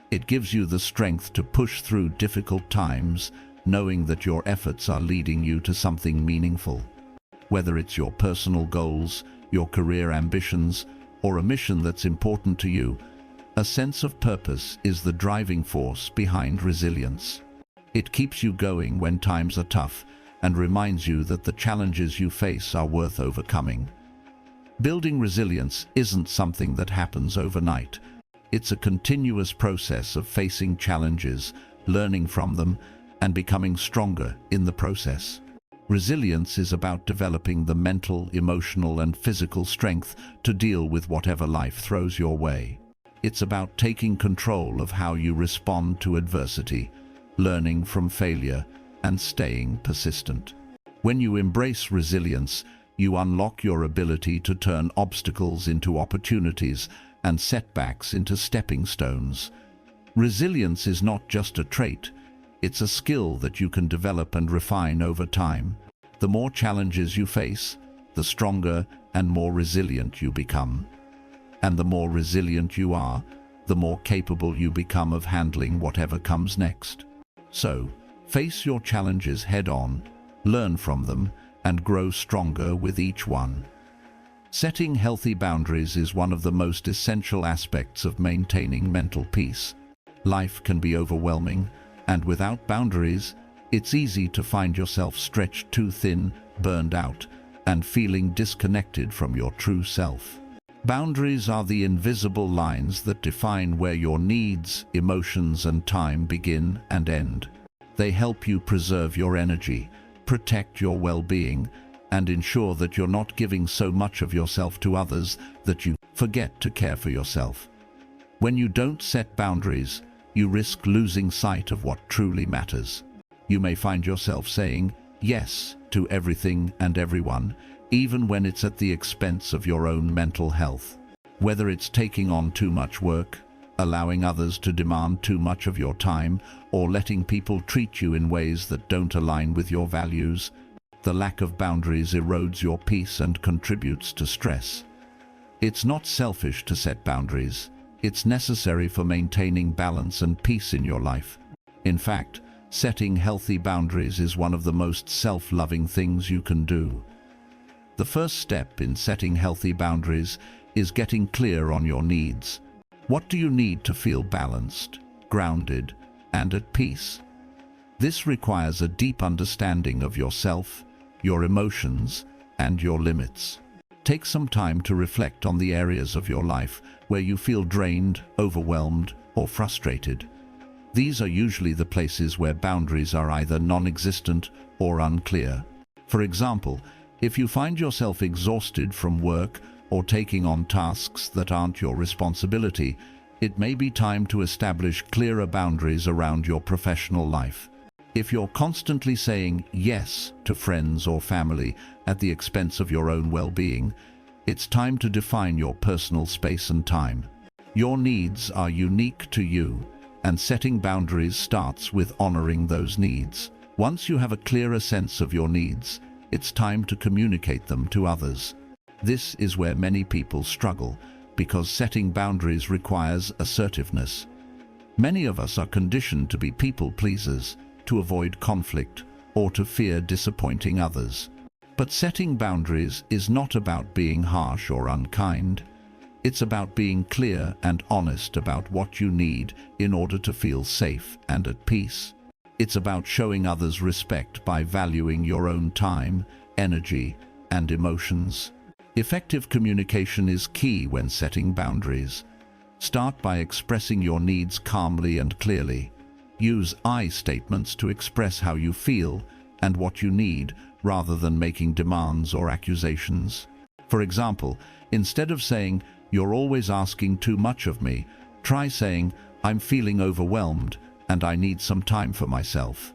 It gives you the strength to push through difficult times, knowing that your efforts are leading you to something meaningful. Whether it's your personal goals, your career ambitions, or a mission that's important to you, a sense of purpose is the driving force behind resilience. It keeps you going when times are tough and reminds you that the challenges you face are worth overcoming. Building resilience isn't something that happens overnight. It's a continuous process of facing challenges, learning from them, and becoming stronger in the process. Resilience is about developing the mental, emotional, and physical strength to deal with whatever life throws your way. It's about taking control of how you respond to adversity, learning from failure, and staying persistent. When you embrace resilience, you unlock your ability to turn obstacles into opportunities and setbacks into stepping stones. Resilience is not just a trait, it's a skill that you can develop and refine over time. The more challenges you face, the stronger and more resilient you become. And the more resilient you are, the more capable you become of handling whatever comes next. So, face your challenges head-on, learn from them, and grow stronger with each one. Setting healthy boundaries is one of the most essential aspects of maintaining mental peace. Life can be overwhelming, and without boundaries, it's easy to find yourself stretched too thin, burned out, and feeling disconnected from your true self. Boundaries are the invisible lines that define where your needs, emotions, and time begin and end. They help you preserve your energy, protect your well-being, and ensure that you're not giving so much of yourself to others that you forget to care for yourself. When you don't set boundaries, you risk losing sight of what truly matters. You may find yourself saying yes to everything and everyone, even when it's at the expense of your own mental health. Whether it's taking on too much work, allowing others to demand too much of your time, or letting people treat you in ways that don't align with your values, the lack of boundaries erodes your peace and contributes to stress. It's not selfish to set boundaries. It's necessary for maintaining balance and peace in your life. In fact, setting healthy boundaries is one of the most self-loving things you can do. The first step in setting healthy boundaries is getting clear on your needs. What do you need to feel balanced, grounded, and at peace? This requires a deep understanding of yourself, your emotions, and your limits. Take some time to reflect on the areas of your life where you feel drained, overwhelmed, or frustrated. These are usually the places where boundaries are either non-existent or unclear. For example, if you find yourself exhausted from work or taking on tasks that aren't your responsibility, it may be time to establish clearer boundaries around your professional life. If you're constantly saying yes to friends or family at the expense of your own well-being, it's time to define your personal space and time. Your needs are unique to you, and setting boundaries starts with honoring those needs. Once you have a clearer sense of your needs, it's time to communicate them to others. This is where many people struggle, because setting boundaries requires assertiveness. Many of us are conditioned to be people pleasers, to avoid conflict, or to fear disappointing others. But setting boundaries is not about being harsh or unkind. It's about being clear and honest about what you need in order to feel safe and at peace. It's about showing others respect by valuing your own time, energy, and emotions. Effective communication is key when setting boundaries. Start by expressing your needs calmly and clearly. Use I statements to express how you feel and what you need, rather than making demands or accusations. For example, instead of saying, "You're always asking too much of me," try saying, "I'm feeling overwhelmed and I need some time for myself."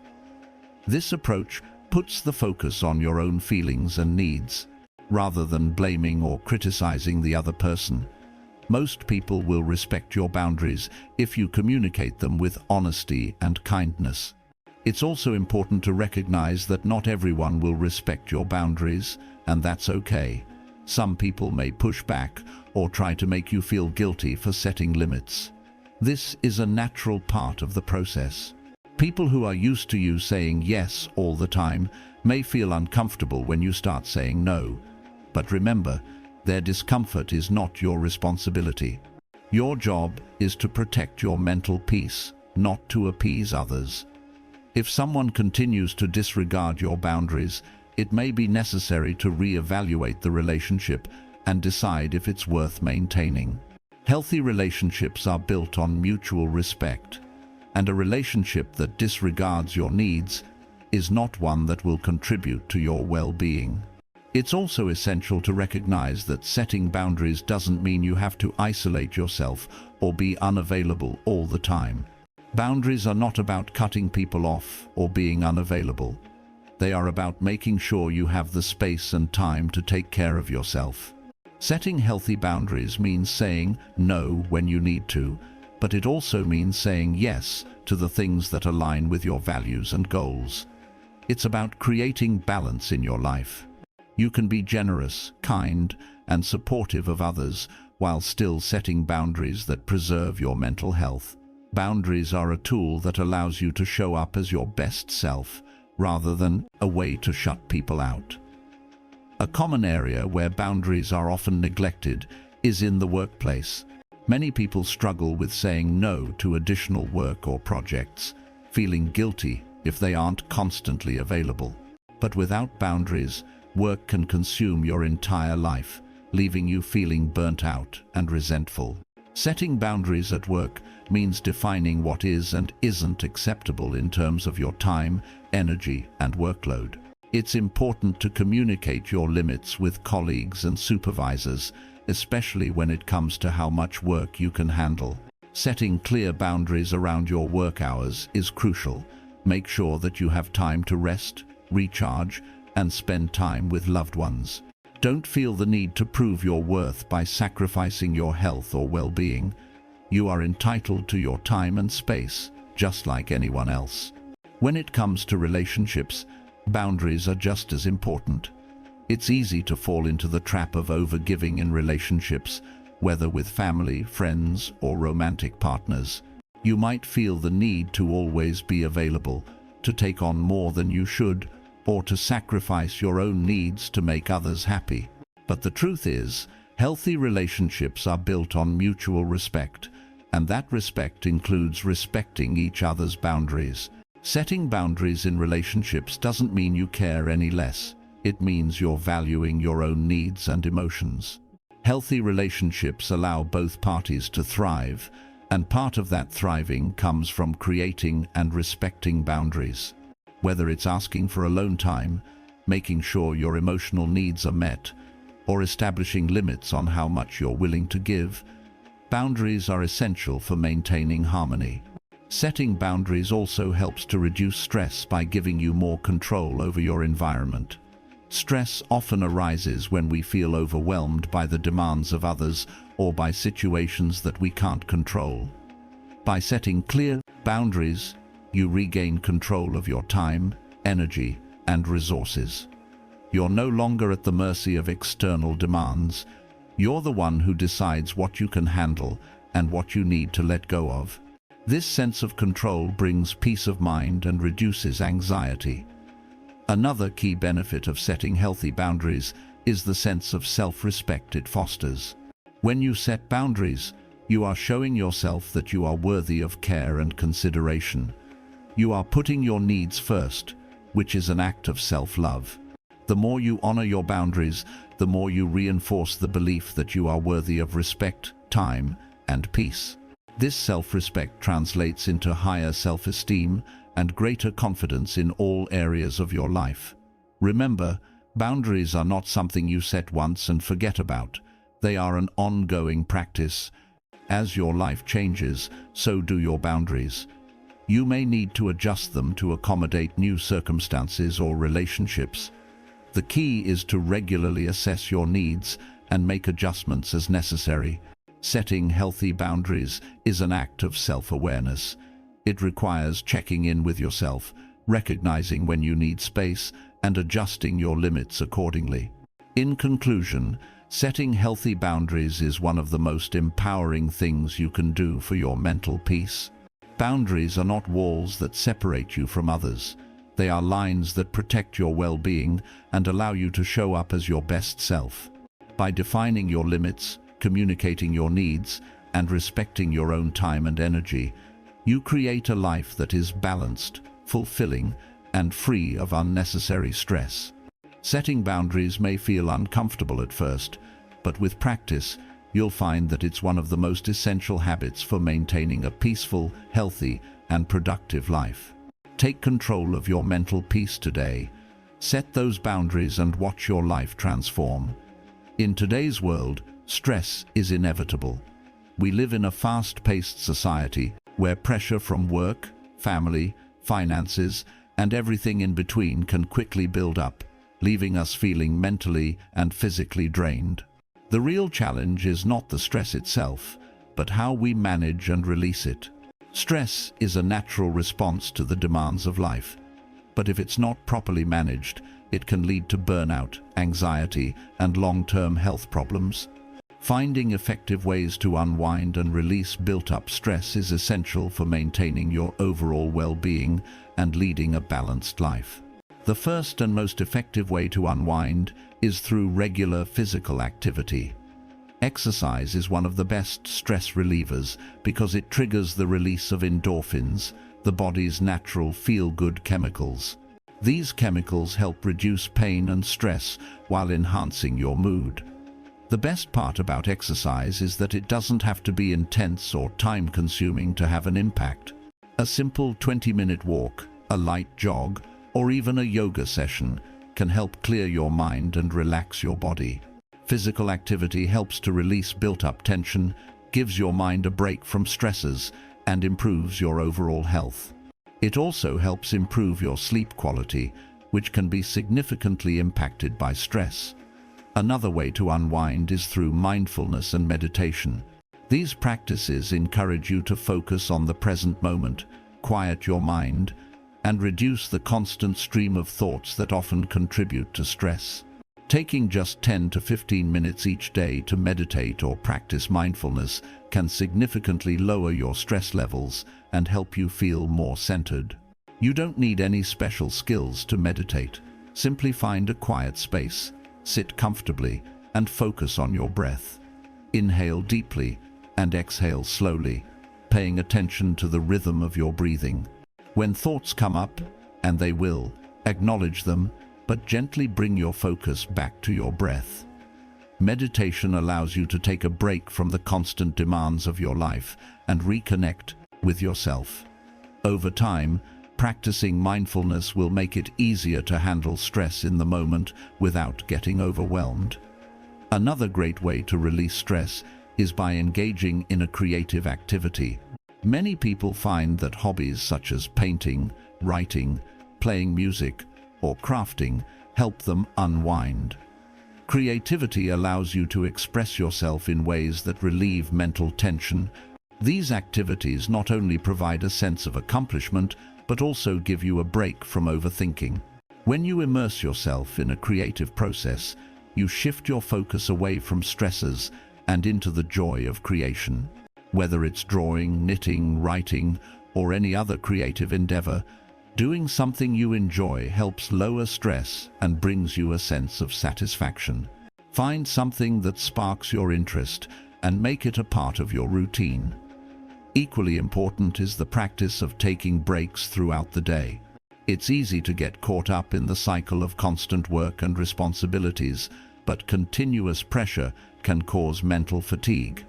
This approach puts the focus on your own feelings and needs, rather than blaming or criticizing the other person. Most people will respect your boundaries if you communicate them with honesty and kindness. It's also important to recognize that not everyone will respect your boundaries, and that's okay. Some people may push back or try to make you feel guilty for setting limits. This is a natural part of the process. People who are used to you saying yes all the time may feel uncomfortable when you start saying no. But remember, their discomfort is not your responsibility. Your job is to protect your mental peace, not to appease others. If someone continues to disregard your boundaries, it may be necessary to re-evaluate the relationship and decide if it's worth maintaining. Healthy relationships are built on mutual respect, and a relationship that disregards your needs is not one that will contribute to your well-being. It's also essential to recognize that setting boundaries doesn't mean you have to isolate yourself or be unavailable all the time. Boundaries are not about cutting people off or being unavailable. They are about making sure you have the space and time to take care of yourself. Setting healthy boundaries means saying no when you need to, but it also means saying yes to the things that align with your values and goals. It's about creating balance in your life. You can be generous, kind, and supportive of others while still setting boundaries that preserve your mental health. Boundaries are a tool that allows you to show up as your best self, rather than a way to shut people out. A common area where boundaries are often neglected is in the workplace. Many people struggle with saying no to additional work or projects, feeling guilty if they aren't constantly available. But without boundaries, work can consume your entire life, leaving you feeling burnt out and resentful. Setting boundaries at work means defining what is and isn't acceptable in terms of your time, energy, and workload. It's important to communicate your limits with colleagues and supervisors, especially when it comes to how much work you can handle. Setting clear boundaries around your work hours is crucial. Make sure that you have time to rest, recharge, and spend time with loved ones. Don't feel the need to prove your worth by sacrificing your health or well-being. You are entitled to your time and space, just like anyone else. When it comes to relationships, boundaries are just as important. It's easy to fall into the trap of overgiving in relationships, whether with family, friends, or romantic partners. You might feel the need to always be available, to take on more than you should, or to sacrifice your own needs to make others happy. But the truth is, healthy relationships are built on mutual respect, and that respect includes respecting each other's boundaries. Setting boundaries in relationships doesn't mean you care any less. It means you're valuing your own needs and emotions. Healthy relationships allow both parties to thrive, and part of that thriving comes from creating and respecting boundaries. Whether it's asking for alone time, making sure your emotional needs are met, or establishing limits on how much you're willing to give, boundaries are essential for maintaining harmony. Setting boundaries also helps to reduce stress by giving you more control over your environment. Stress often arises when we feel overwhelmed by the demands of others or by situations that we can't control. By setting clear boundaries, you regain control of your time, energy, and resources. You're no longer at the mercy of external demands. You're the one who decides what you can handle and what you need to let go of. This sense of control brings peace of mind and reduces anxiety. Another key benefit of setting healthy boundaries is the sense of self-respect it fosters. When you set boundaries, you are showing yourself that you are worthy of care and consideration. You are putting your needs first, which is an act of self-love. The more you honor your boundaries, the more you reinforce the belief that you are worthy of respect, time, and peace. This self-respect translates into higher self-esteem and greater confidence in all areas of your life. Remember, boundaries are not something you set once and forget about. They are an ongoing practice. As your life changes, so do your boundaries. You may need to adjust them to accommodate new circumstances or relationships. The key is to regularly assess your needs and make adjustments as necessary. Setting healthy boundaries is an act of self-awareness. It requires checking in with yourself, recognizing when you need space, and adjusting your limits accordingly. In conclusion, setting healthy boundaries is one of the most empowering things you can do for your mental peace. Boundaries are not walls that separate you from others. They are lines that protect your well-being and allow you to show up as your best self. By defining your limits, communicating your needs, and respecting your own time and energy, you create a life that is balanced, fulfilling, and free of unnecessary stress. Setting boundaries may feel uncomfortable at first, but with practice, you'll find that it's one of the most essential habits for maintaining a peaceful, healthy, and productive life. Take control of your mental peace today. Set those boundaries and watch your life transform. In today's world, stress is inevitable. We live in a fast-paced society where pressure from work, family, finances, and everything in between can quickly build up, leaving us feeling mentally and physically drained. The real challenge is not the stress itself, but how we manage and release it. Stress is a natural response to the demands of life, but if it's not properly managed, it can lead to burnout, anxiety, and long-term health problems. Finding effective ways to unwind and release built-up stress is essential for maintaining your overall well-being and leading a balanced life. The first and most effective way to unwind is through regular physical activity. Exercise is one of the best stress relievers because it triggers the release of endorphins, the body's natural feel-good chemicals. These chemicals help reduce pain and stress while enhancing your mood. The best part about exercise is that it doesn't have to be intense or time-consuming to have an impact. A simple 20-minute walk, a light jog, or even a yoga session can help clear your mind and relax your body. Physical activity helps to release built-up tension, gives your mind a break from stresses, and improves your overall health. It also helps improve your sleep quality which can be significantly impacted by stress. Another way to unwind is through mindfulness and meditation. These practices encourage you to focus on the present moment, quiet your mind, and reduce the constant stream of thoughts that often contribute to stress. Taking just 10 to 15 minutes each day to meditate or practice mindfulness can significantly lower your stress levels and help you feel more centered. You don't need any special skills to meditate. Simply find a quiet space, sit comfortably, and focus on your breath. Inhale deeply and exhale slowly, paying attention to the rhythm of your breathing. When thoughts come up, and they will, acknowledge them, but gently bring your focus back to your breath. Meditation allows you to take a break from the constant demands of your life and reconnect with yourself. Over time, practicing mindfulness will make it easier to handle stress in the moment without getting overwhelmed. Another great way to release stress is by engaging in a creative activity. Many people find that hobbies such as painting, writing, playing music, or crafting help them unwind. Creativity allows you to express yourself in ways that relieve mental tension. These activities not only provide a sense of accomplishment, but also give you a break from overthinking. When you immerse yourself in a creative process, you shift your focus away from stresses and into the joy of creation. Whether it's drawing, knitting, writing, or any other creative endeavor, doing something you enjoy helps lower stress and brings you a sense of satisfaction. Find something that sparks your interest and make it a part of your routine. Equally important is the practice of taking breaks throughout the day. It's easy to get caught up in the cycle of constant work and responsibilities, but continuous pressure can cause mental fatigue.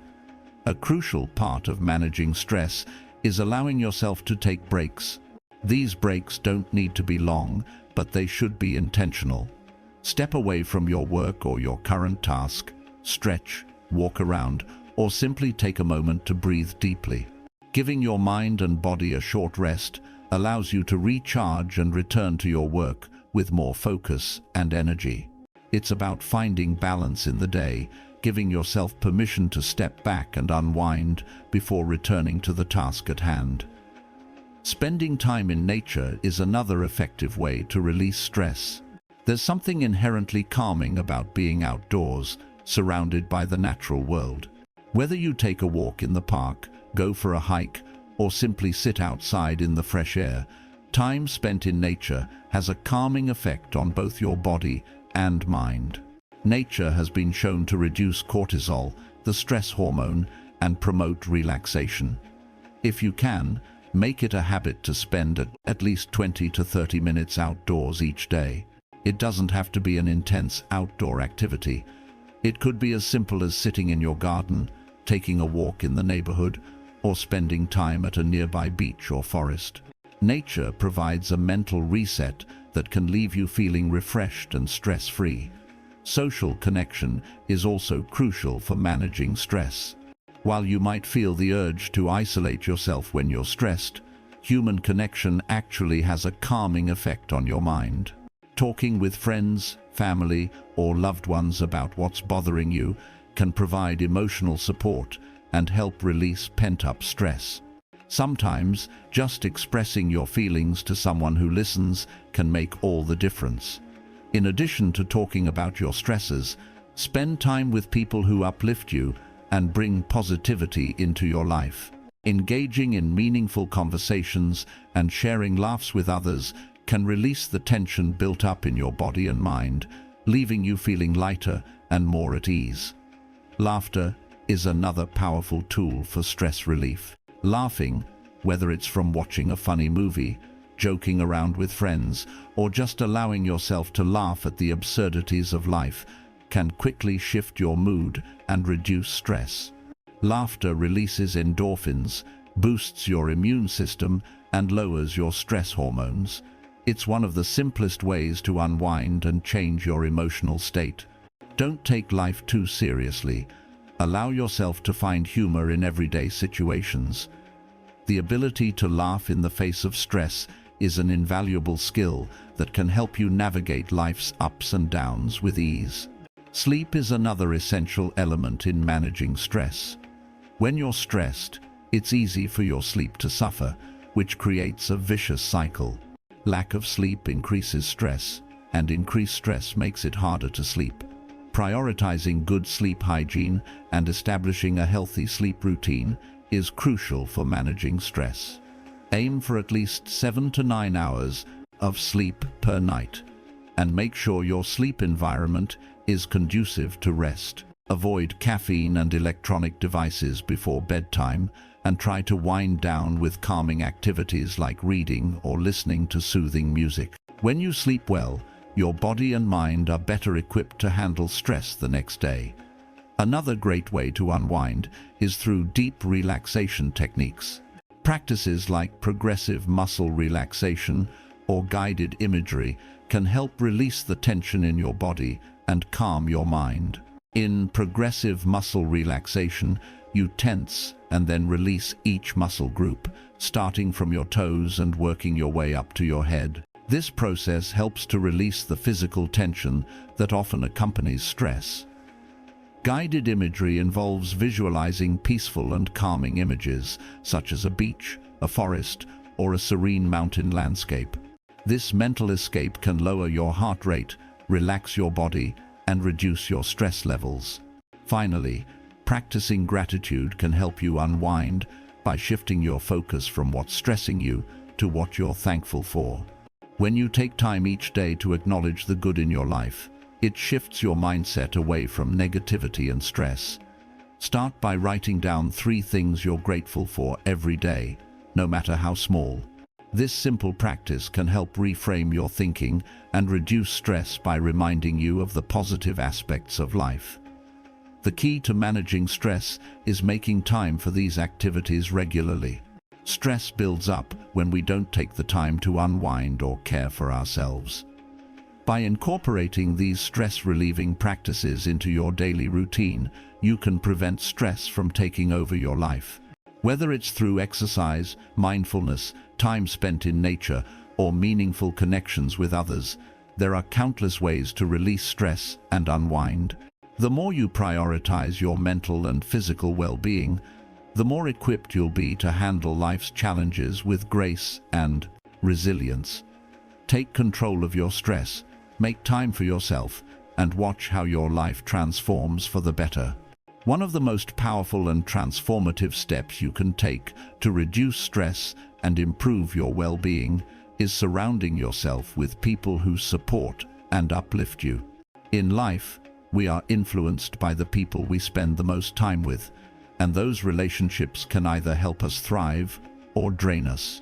A crucial part of managing stress is allowing yourself to take breaks. These breaks don't need to be long, but they should be intentional. Step away from your work or your current task, stretch, walk around, or simply take a moment to breathe deeply. Giving your mind and body a short rest allows you to recharge and return to your work with more focus and energy. It's about finding balance in the day, giving yourself permission to step back and unwind before returning to the task at hand. Spending time in nature is another effective way to release stress. There's something inherently calming about being outdoors, surrounded by the natural world. Whether you take a walk in the park, go for a hike, or simply sit outside in the fresh air, time spent in nature has a calming effect on both your body and mind. Nature has been shown to reduce cortisol, the stress hormone, and promote relaxation. If you can, make it a habit to spend at least 20 to 30 minutes outdoors each day. It doesn't have to be an intense outdoor activity. It could be as simple as sitting in your garden, taking a walk in the neighborhood, or spending time at a nearby beach or forest. Nature provides a mental reset that can leave you feeling refreshed and stress-free. Social connection is also crucial for managing stress. While you might feel the urge to isolate yourself when you're stressed, human connection actually has a calming effect on your mind. Talking with friends, family, or loved ones about what's bothering you can provide emotional support and help release pent-up stress. Sometimes, just expressing your feelings to someone who listens can make all the difference. In addition to talking about your stresses, spend time with people who uplift you and bring positivity into your life. Engaging in meaningful conversations and sharing laughs with others can release the tension built up in your body and mind, leaving you feeling lighter and more at ease. Laughter is another powerful tool for stress relief. Laughing, whether it's from watching a funny movie, joking around with friends, or just allowing yourself to laugh at the absurdities of life, can quickly shift your mood and reduce stress. Laughter releases endorphins, boosts your immune system, and lowers your stress hormones. It's one of the simplest ways to unwind and change your emotional state. Don't take life too seriously. Allow yourself to find humor in everyday situations. The ability to laugh in the face of stress is an invaluable skill that can help you navigate life's ups and downs with ease. Sleep is another essential element in managing stress. When you're stressed, it's easy for your sleep to suffer, which creates a vicious cycle. Lack of sleep increases stress, and increased stress makes it harder to sleep. Prioritizing good sleep hygiene and establishing a healthy sleep routine is crucial for managing stress. Aim for at least 7 to 9 hours of sleep per night, and make sure your sleep environment is conducive to rest. Avoid caffeine and electronic devices before bedtime, and try to wind down with calming activities like reading or listening to soothing music. When you sleep well, your body and mind are better equipped to handle stress the next day. Another great way to unwind is through deep relaxation techniques. Practices like progressive muscle relaxation or guided imagery can help release the tension in your body and calm your mind. In progressive muscle relaxation, you tense and then release each muscle group, starting from your toes and working your way up to your head. This process helps to release the physical tension that often accompanies stress. Guided imagery involves visualizing peaceful and calming images, such as a beach, a forest, or a serene mountain landscape. This mental escape can lower your heart rate, relax your body, and reduce your stress levels. Finally, practicing gratitude can help you unwind by shifting your focus from what's stressing you to what you're thankful for. When you take time each day to acknowledge the good in your life, it shifts your mindset away from negativity and stress. Start by writing down 3 things you're grateful for every day, no matter how small. This simple practice can help reframe your thinking and reduce stress by reminding you of the positive aspects of life. The key to managing stress is making time for these activities regularly. Stress builds up when we don't take the time to unwind or care for ourselves. By incorporating these stress-relieving practices into your daily routine, you can prevent stress from taking over your life. Whether it's through exercise, mindfulness, time spent in nature, or meaningful connections with others, there are countless ways to release stress and unwind. The more you prioritize your mental and physical well-being, the more equipped you'll be to handle life's challenges with grace and resilience. Take control of your stress, make time for yourself, and watch how your life transforms for the better. One of the most powerful and transformative steps you can take to reduce stress and improve your well-being is surrounding yourself with people who support and uplift you. In life, we are influenced by the people we spend the most time with, and those relationships can either help us thrive or drain us.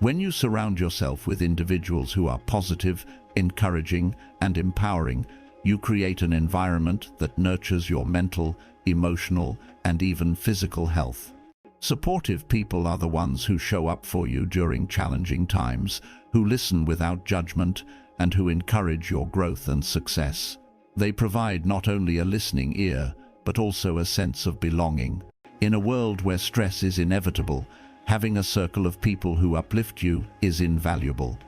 When you surround yourself with individuals who are positive, encouraging, and empowering, you create an environment that nurtures your mental, emotional, and even physical health. Supportive people are the ones who show up for you during challenging times, who listen without judgment, and who encourage your growth and success. They provide not only a listening ear, but also a sense of belonging. In a world where stress is inevitable, having a circle of people who uplift you is invaluable.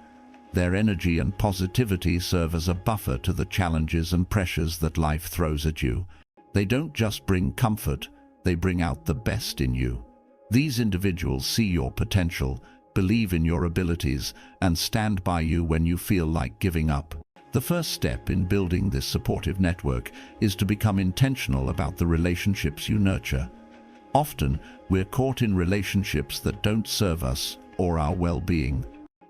Their energy and positivity serve as a buffer to the challenges and pressures that life throws at you. They don't just bring comfort, they bring out the best in you. These individuals see your potential, believe in your abilities, and stand by you when you feel like giving up. The first step in building this supportive network is to become intentional about the relationships you nurture. Often, we're caught in relationships that don't serve us or our well-being.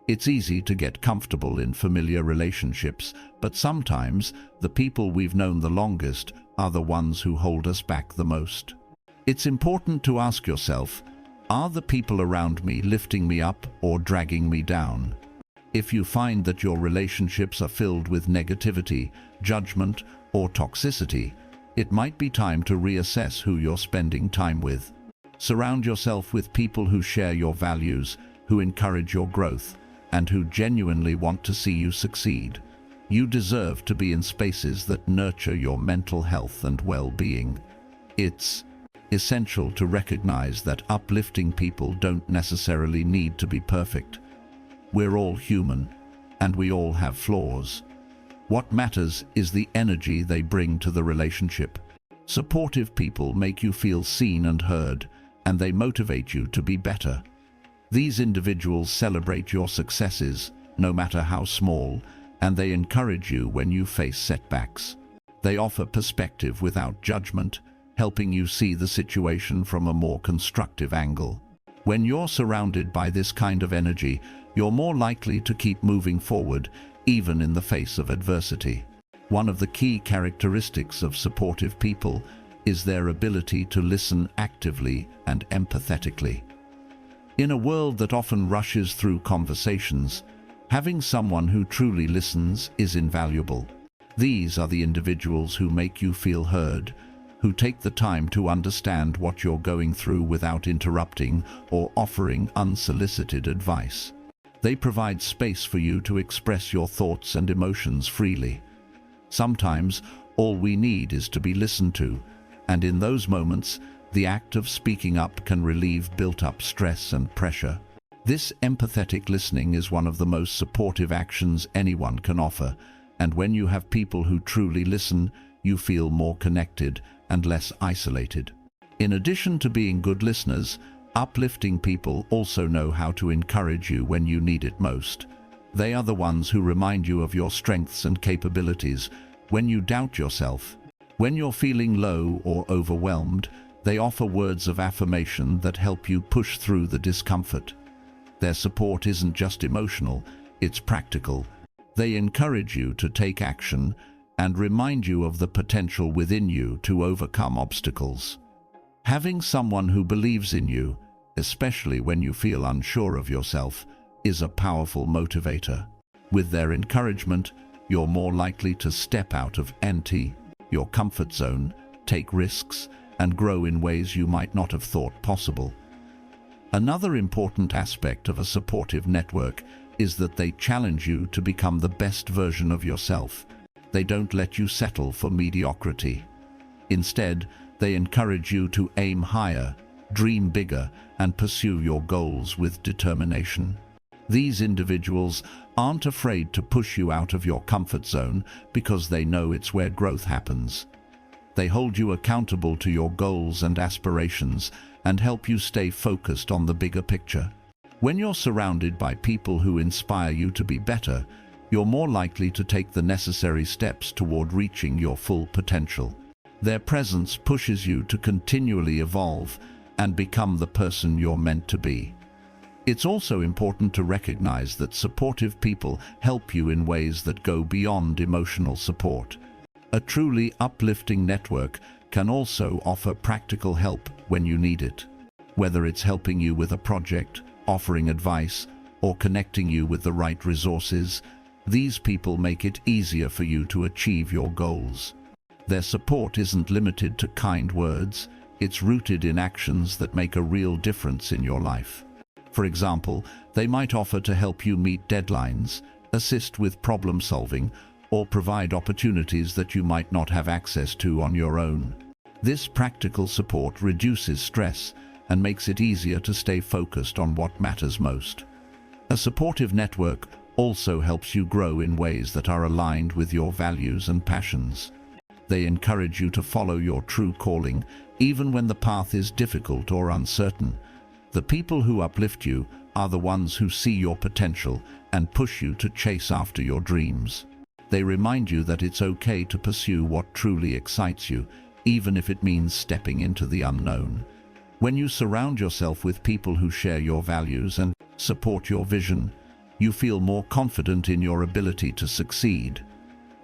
It's easy to get comfortable in familiar relationships, but sometimes the people we've known the longest are the ones who hold us back the most. It's important to ask yourself, are the people around me lifting me up or dragging me down? If you find that your relationships are filled with negativity, judgment, or toxicity, it might be time to reassess who you're spending time with. Surround yourself with people who share your values, who encourage your growth, and who genuinely want to see you succeed. You deserve to be in spaces that nurture your mental health and well-being. It's essential to recognize that uplifting people don't necessarily need to be perfect. We're all human, and we all have flaws. What matters is the energy they bring to the relationship. Supportive people make you feel seen and heard, and they motivate you to be better. These individuals celebrate your successes, no matter how small, and they encourage you when you face setbacks. They offer perspective without judgment, helping you see the situation from a more constructive angle. When you're surrounded by this kind of energy, you're more likely to keep moving forward, even in the face of adversity. One of the key characteristics of supportive people is their ability to listen actively and empathetically. In a world that often rushes through conversations, having someone who truly listens is invaluable. These are the individuals who make you feel heard, who take the time to understand what you're going through without interrupting or offering unsolicited advice. They provide space for you to express your thoughts and emotions freely. Sometimes, all we need is to be listened to, and in those moments, the act of speaking up can relieve built-up stress and pressure. This empathetic listening is one of the most supportive actions anyone can offer, and when you have people who truly listen, you feel more connected and less isolated. In addition to being good listeners, uplifting people also know how to encourage you when you need it most. They are the ones who remind you of your strengths and capabilities when you doubt yourself. When you're feeling low or overwhelmed, they offer words of affirmation that help you push through the discomfort. Their support isn't just emotional, it's practical. They encourage you to take action and remind you of the potential within you to overcome obstacles. Having someone who believes in you, especially when you feel unsure of yourself, is a powerful motivator. With their encouragement, you're more likely to step out of your comfort zone, take risks, and grow in ways you might not have thought possible. Another important aspect of a supportive network is that they challenge you to become the best version of yourself. They don't let you settle for mediocrity. Instead, they encourage you to aim higher, dream bigger, and pursue your goals with determination. These individuals aren't afraid to push you out of your comfort zone because they know it's where growth happens. They hold you accountable to your goals and aspirations and help you stay focused on the bigger picture. When you're surrounded by people who inspire you to be better, you're more likely to take the necessary steps toward reaching your full potential. Their presence pushes you to continually evolve and become the person you're meant to be. It's also important to recognize that supportive people help you in ways that go beyond emotional support. A truly uplifting network can also offer practical help when you need it. Whether it's helping you with a project, offering advice, or connecting you with the right resources, these people make it easier for you to achieve your goals. Their support isn't limited to kind words, it's rooted in actions that make a real difference in your life. For example, they might offer to help you meet deadlines, assist with problem solving, or provide opportunities that you might not have access to on your own. This practical support reduces stress and makes it easier to stay focused on what matters most. A supportive network also helps you grow in ways that are aligned with your values and passions. They encourage you to follow your true calling, even when the path is difficult or uncertain. The people who uplift you are the ones who see your potential and push you to chase after your dreams. They remind you that it's okay to pursue what truly excites you, even if it means stepping into the unknown. When you surround yourself with people who share your values and support your vision, you feel more confident in your ability to succeed.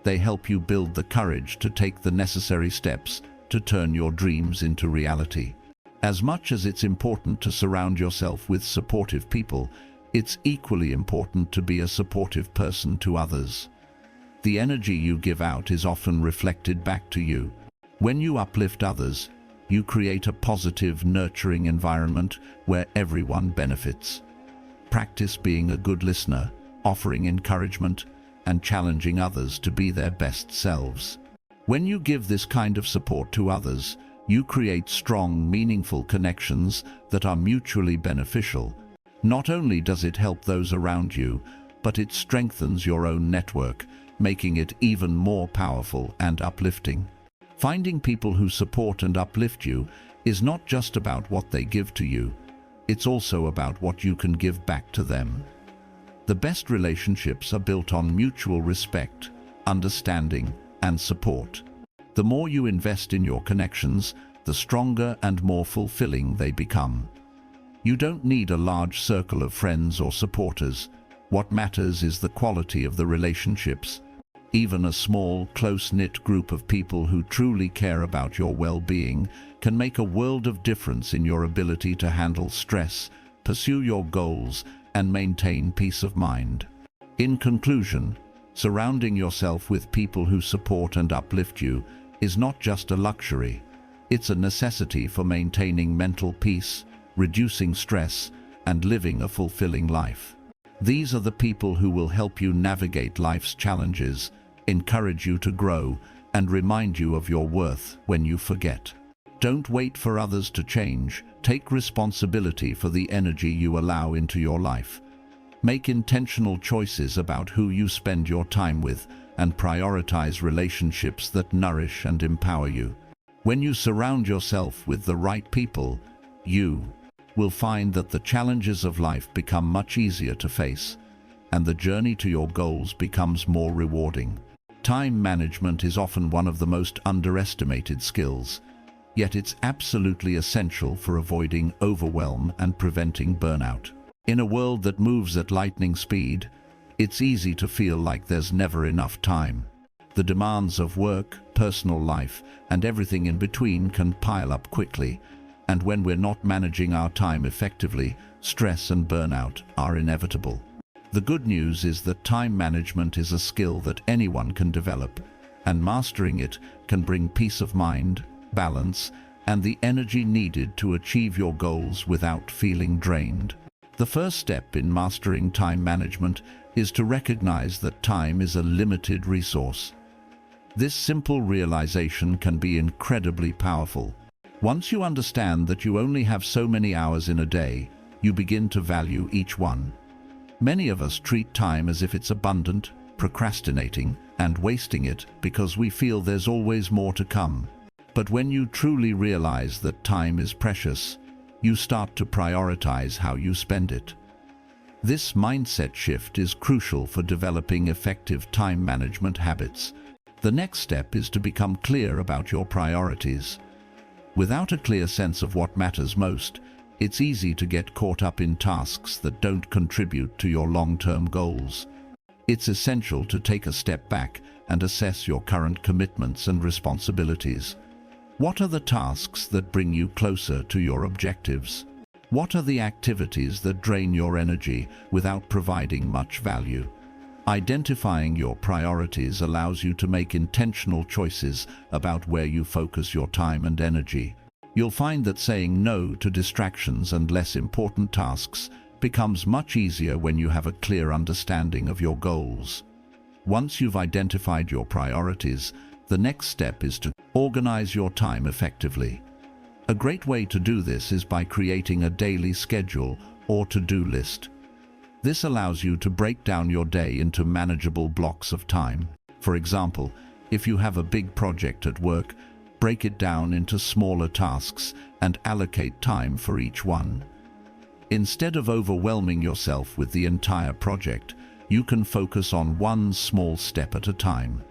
They help you build the courage to take the necessary steps to turn your dreams into reality. As much as it's important to surround yourself with supportive people, it's equally important to be a supportive person to others. The energy you give out is often reflected back to you. When you uplift others, you create a positive, nurturing environment where everyone benefits. Practice being a good listener, offering encouragement, and challenging others to be their best selves. When you give this kind of support to others, you create strong, meaningful connections that are mutually beneficial. Not only does it help those around you, but it strengthens your own network, making it even more powerful and uplifting. Finding people who support and uplift you is not just about what they give to you, it's also about what you can give back to them. The best relationships are built on mutual respect, understanding, and support. The more you invest in your connections, the stronger and more fulfilling they become. You don't need a large circle of friends or supporters. What matters is the quality of the relationships. Even a small, close-knit group of people who truly care about your well-being can make a world of difference in your ability to handle stress, pursue your goals, and maintain peace of mind. In conclusion, surrounding yourself with people who support and uplift you is not just a luxury. It's a necessity for maintaining mental peace, reducing stress, and living a fulfilling life. These are the people who will help you navigate life's challenges, encourage you to grow, and remind you of your worth when you forget. Don't wait for others to change. Take responsibility for the energy you allow into your life. Make intentional choices about who you spend your time with, and prioritize relationships that nourish and empower you. When you surround yourself with the right people, you will find that the challenges of life become much easier to face, and the journey to your goals becomes more rewarding. Time management is often one of the most underestimated skills, yet it's absolutely essential for avoiding overwhelm and preventing burnout. In a world that moves at lightning speed, it's easy to feel like there's never enough time. The demands of work, personal life, and everything in between can pile up quickly, and when we're not managing our time effectively, stress and burnout are inevitable. The good news is that time management is a skill that anyone can develop, and mastering it can bring peace of mind, balance, and the energy needed to achieve your goals without feeling drained. The first step in mastering time management is to recognize that time is a limited resource. This simple realization can be incredibly powerful. Once you understand that you only have so many hours in a day, you begin to value each one. Many of us treat time as if it's abundant, procrastinating, and wasting it because we feel there's always more to come. But when you truly realize that time is precious, you start to prioritize how you spend it. This mindset shift is crucial for developing effective time management habits. The next step is to become clear about your priorities. Without a clear sense of what matters most, it's easy to get caught up in tasks that don't contribute to your long-term goals. It's essential to take a step back and assess your current commitments and responsibilities. What are the tasks that bring you closer to your objectives? What are the activities that drain your energy without providing much value? Identifying your priorities allows you to make intentional choices about where you focus your time and energy. You'll find that saying no to distractions and less important tasks becomes much easier when you have a clear understanding of your goals. Once you've identified your priorities, the next step is to organize your time effectively. A great way to do this is by creating a daily schedule or to-do list. This allows you to break down your day into manageable blocks of time. For example, if you have a big project at work, break it down into smaller tasks and allocate time for each one. Instead of overwhelming yourself with the entire project, you can focus on one small step at a time.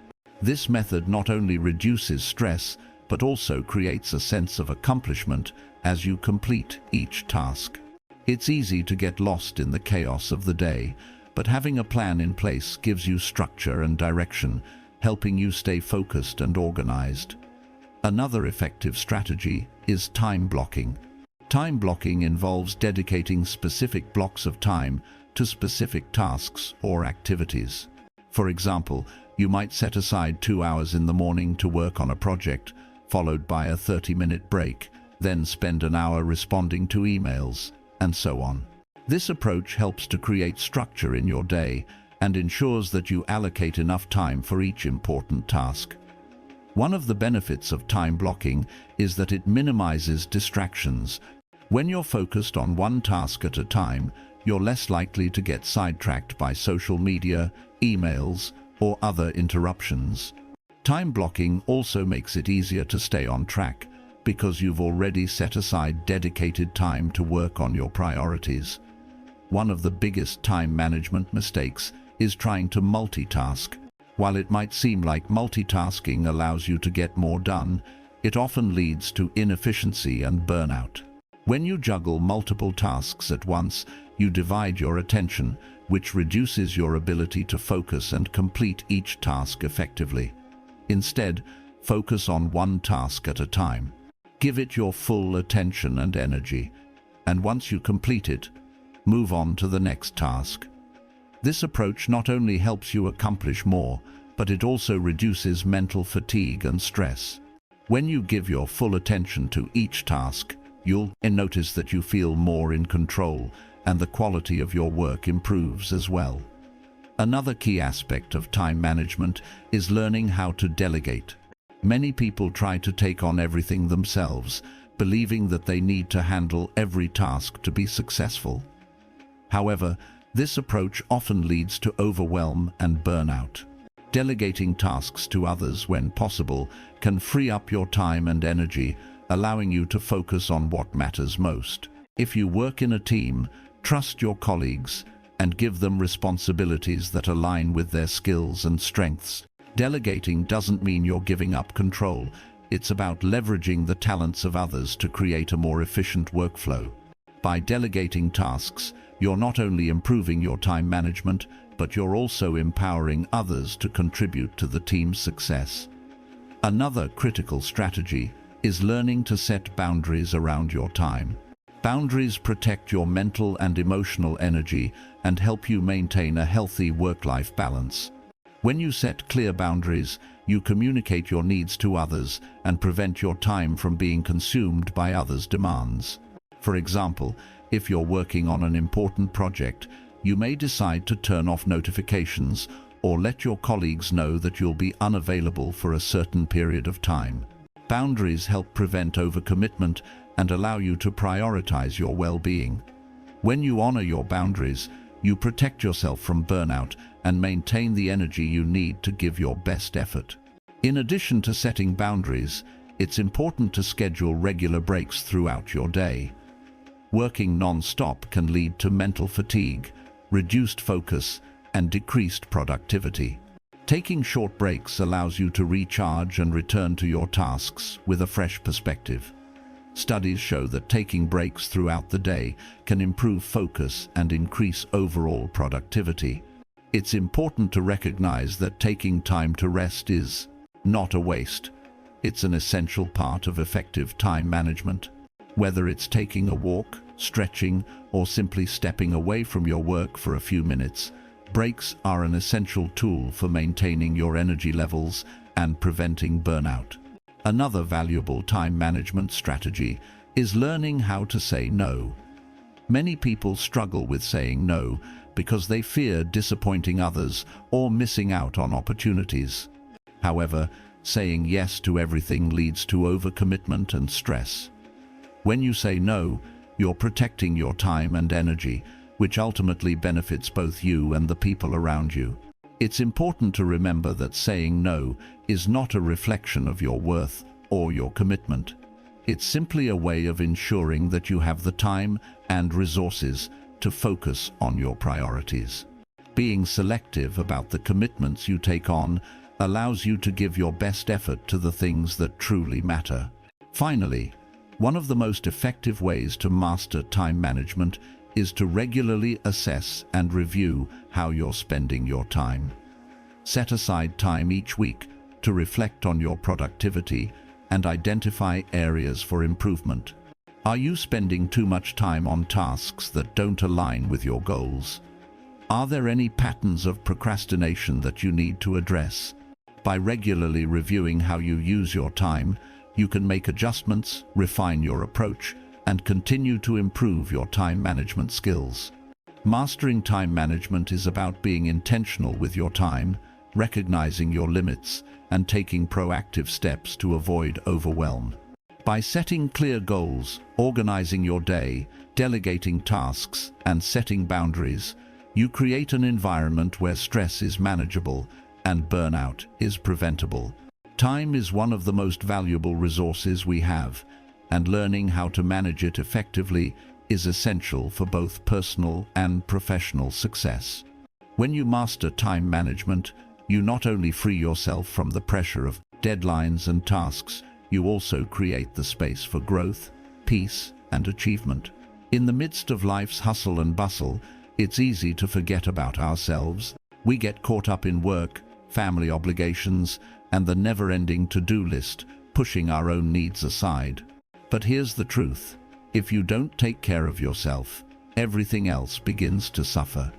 This method not only reduces stress, but also creates a sense of accomplishment as you complete each task. It's easy to get lost in the chaos of the day, but having a plan in place gives you structure and direction, helping you stay focused and organized. Another effective strategy is time blocking. Time blocking involves dedicating specific blocks of time to specific tasks or activities. For example, you might set aside 2 hours in the morning to work on a project, followed by a 30-minute break, then spend an hour responding to emails, and so on. This approach helps to create structure in your day and ensures that you allocate enough time for each important task. One of the benefits of time blocking is that it minimizes distractions. When you're focused on one task at a time, you're less likely to get sidetracked by social media, emails, or other interruptions. Time blocking also makes it easier to stay on track because you've already set aside dedicated time to work on your priorities. One of the biggest time management mistakes is trying to multitask. While it might seem like multitasking allows you to get more done, it often leads to inefficiency and burnout. When you juggle multiple tasks at once, you divide your attention, which reduces your ability to focus and complete each task effectively. Instead, focus on one task at a time. Give it your full attention and energy, and once you complete it, move on to the next task. This approach not only helps you accomplish more, but it also reduces mental fatigue and stress. When you give your full attention to each task, you'll notice that you feel more in control, and the quality of your work improves as well. Another key aspect of time management is learning how to delegate. Many people try to take on everything themselves, believing that they need to handle every task to be successful. However, this approach often leads to overwhelm and burnout. Delegating tasks to others when possible can free up your time and energy, allowing you to focus on what matters most. If you work in a team, trust your colleagues and give them responsibilities that align with their skills and strengths. Delegating doesn't mean you're giving up control. It's about leveraging the talents of others to create a more efficient workflow. By delegating tasks, you're not only improving your time management, but you're also empowering others to contribute to the team's success. Another critical strategy is learning to set boundaries around your time. Boundaries protect your mental and emotional energy and help you maintain a healthy work-life balance. When you set clear boundaries, you communicate your needs to others and prevent your time from being consumed by others' demands. For example, if you're working on an important project, you may decide to turn off notifications or let your colleagues know that you'll be unavailable for a certain period of time. Boundaries help prevent overcommitment and allow you to prioritize your well-being. When you honor your boundaries, you protect yourself from burnout and maintain the energy you need to give your best effort. In addition to setting boundaries, it's important to schedule regular breaks throughout your day. Working non-stop can lead to mental fatigue, reduced focus, and decreased productivity. Taking short breaks allows you to recharge and return to your tasks with a fresh perspective. Studies show that taking breaks throughout the day can improve focus and increase overall productivity. It's important to recognize that taking time to rest is not a waste. It's an essential part of effective time management. Whether it's taking a walk, stretching, or simply stepping away from your work for a few minutes, breaks are an essential tool for maintaining your energy levels and preventing burnout. Another valuable time management strategy is learning how to say no. Many people struggle with saying no because they fear disappointing others or missing out on opportunities. However, saying yes to everything leads to overcommitment and stress. When you say no, you're protecting your time and energy, which ultimately benefits both you and the people around you. It's important to remember that saying no is not a reflection of your worth or your commitment. It's simply a way of ensuring that you have the time and resources to focus on your priorities. Being selective about the commitments you take on allows you to give your best effort to the things that truly matter. Finally, one of the most effective ways to master time management is to regularly assess and review how you're spending your time. Set aside time each week to reflect on your productivity and identify areas for improvement. Are you spending too much time on tasks that don't align with your goals? Are there any patterns of procrastination that you need to address? By regularly reviewing how you use your time, you can make adjustments, refine your approach, and continue to improve your time management skills. Mastering time management is about being intentional with your time, recognizing your limits, and taking proactive steps to avoid overwhelm. By setting clear goals, organizing your day, delegating tasks, and setting boundaries, you create an environment where stress is manageable and burnout is preventable. Time is one of the most valuable resources we have, and learning how to manage it effectively is essential for both personal and professional success. When you master time management, you not only free yourself from the pressure of deadlines and tasks, you also create the space for growth, peace, and achievement. In the midst of life's hustle and bustle, it's easy to forget about ourselves. We get caught up in work, family obligations, and the never-ending to-do list, pushing our own needs aside. But here's the truth. If you don't take care of yourself, everything else begins to suffer.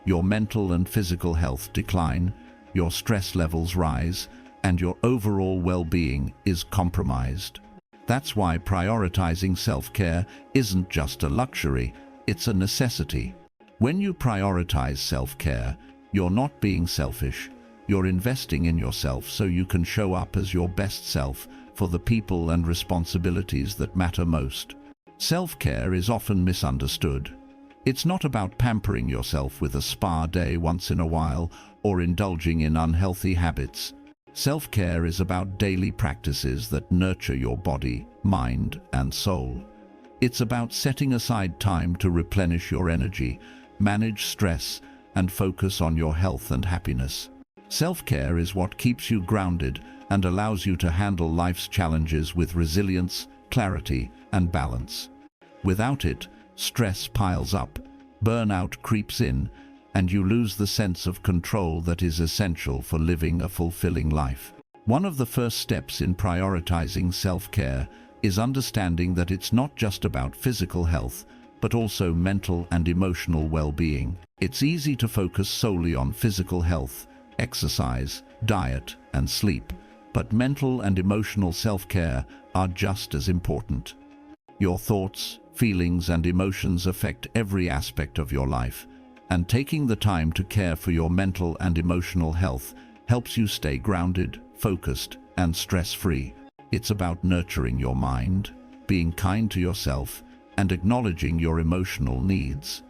Your mental and physical health decline, your stress levels rise, and your overall well-being is compromised. That's why prioritizing self-care isn't just a luxury, it's a necessity. When you prioritize self-care, you're not being selfish. You're investing in yourself so you can show up as your best self for the people and responsibilities that matter most. Self-care is often misunderstood. It's not about pampering yourself with a spa day once in a while or indulging in unhealthy habits. Self-care is about daily practices that nurture your body, mind, and soul. It's about setting aside time to replenish your energy, manage stress, and focus on your health and happiness. Self-care is what keeps you grounded and allows you to handle life's challenges with resilience, clarity, and balance. Without it, stress piles up, burnout creeps in, and you lose the sense of control that is essential for living a fulfilling life. One of the first steps in prioritizing self-care is understanding that it's not just about physical health, but also mental and emotional well-being. It's easy to focus solely on physical health, exercise, diet, and sleep, but mental and emotional self-care are just as important. Your thoughts, feelings, and emotions affect every aspect of your life, and taking the time to care for your mental and emotional health helps you stay grounded, focused, and stress-free. It's about nurturing your mind, being kind to yourself, and acknowledging your emotional needs.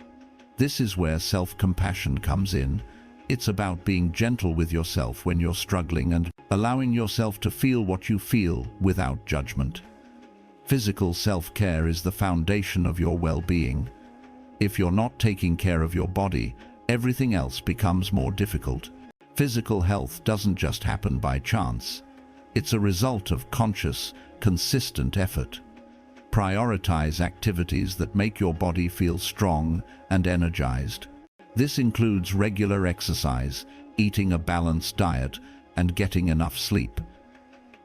This is where self-compassion comes in. It's about being gentle with yourself when you're struggling and allowing yourself to feel what you feel without judgment. Physical self-care is the foundation of your well-being. If you're not taking care of your body, everything else becomes more difficult. Physical health doesn't just happen by chance. It's a result of conscious, consistent effort. Prioritize activities that make your body feel strong and energized. This includes regular exercise, eating a balanced diet, and getting enough sleep.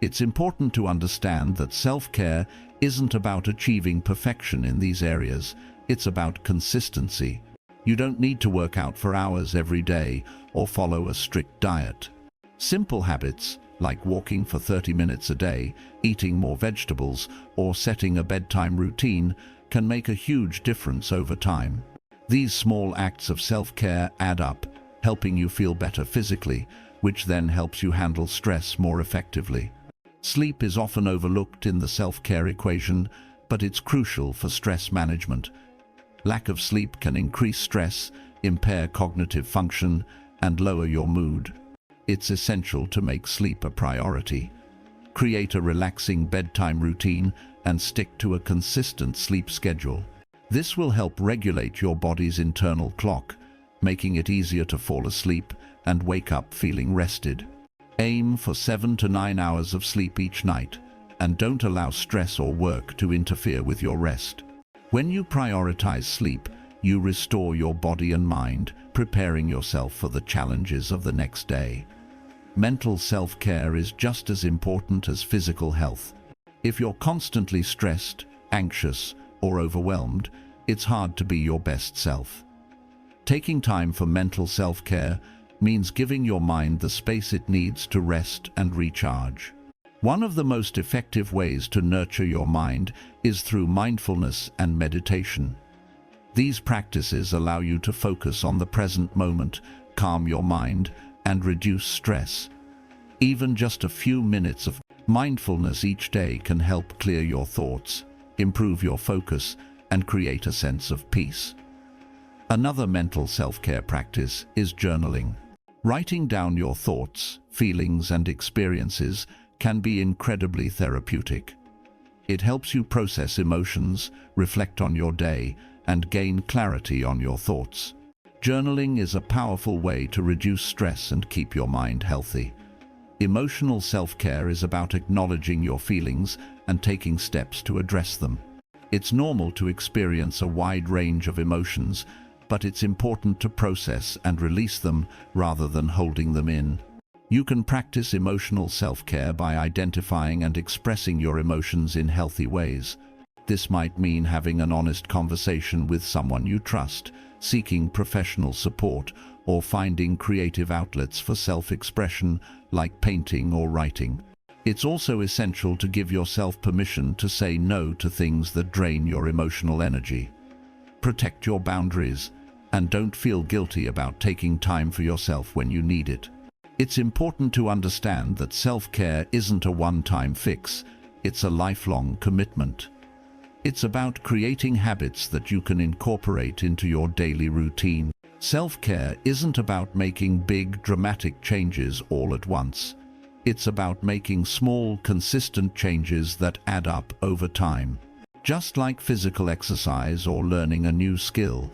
It's important to understand that self-care isn't about achieving perfection in these areas. It's about consistency. You don't need to work out for hours every day or follow a strict diet. Simple habits, like walking for 30 minutes a day, eating more vegetables, or setting a bedtime routine, can make a huge difference over time. These small acts of self-care add up, helping you feel better physically, which then helps you handle stress more effectively. Sleep is often overlooked in the self-care equation, but it's crucial for stress management. Lack of sleep can increase stress, impair cognitive function, and lower your mood. It's essential to make sleep a priority. Create a relaxing bedtime routine and stick to a consistent sleep schedule. This will help regulate your body's internal clock, making it easier to fall asleep and wake up feeling rested. Aim for 7 to 9 hours of sleep each night, and don't allow stress or work to interfere with your rest. When you prioritize sleep, you restore your body and mind, preparing yourself for the challenges of the next day. Mental self-care is just as important as physical health. If you're constantly stressed, anxious, or overwhelmed, it's hard to be your best self. Taking time for mental self-care means giving your mind the space it needs to rest and recharge. One of the most effective ways to nurture your mind is through mindfulness and meditation. These practices allow you to focus on the present moment, calm your mind, and reduce stress. Even just a few minutes of Mindfulness each day can help clear your thoughts, improve your focus, and create a sense of peace. Another mental self-care practice is journaling. Writing down your thoughts, feelings, and experiences can be incredibly therapeutic. It helps you process emotions, reflect on your day, and gain clarity on your thoughts. Journaling is a powerful way to reduce stress and keep your mind healthy. Emotional self-care is about acknowledging your feelings and taking steps to address them. It's normal to experience a wide range of emotions, but it's important to process and release them rather than holding them in. You can practice emotional self-care by identifying and expressing your emotions in healthy ways. This might mean having an honest conversation with someone you trust, seeking professional support, or finding creative outlets for self-expression like painting or writing. It's also essential to give yourself permission to say no to things that drain your emotional energy. Protect your boundaries, and don't feel guilty about taking time for yourself when you need it. It's important to understand that self-care isn't a one-time fix, it's a lifelong commitment. It's about creating habits that you can incorporate into your daily routine. Self-care isn't about making big, dramatic changes all at once. It's about making small, consistent changes that add up over time. Just like physical exercise or learning a new skill,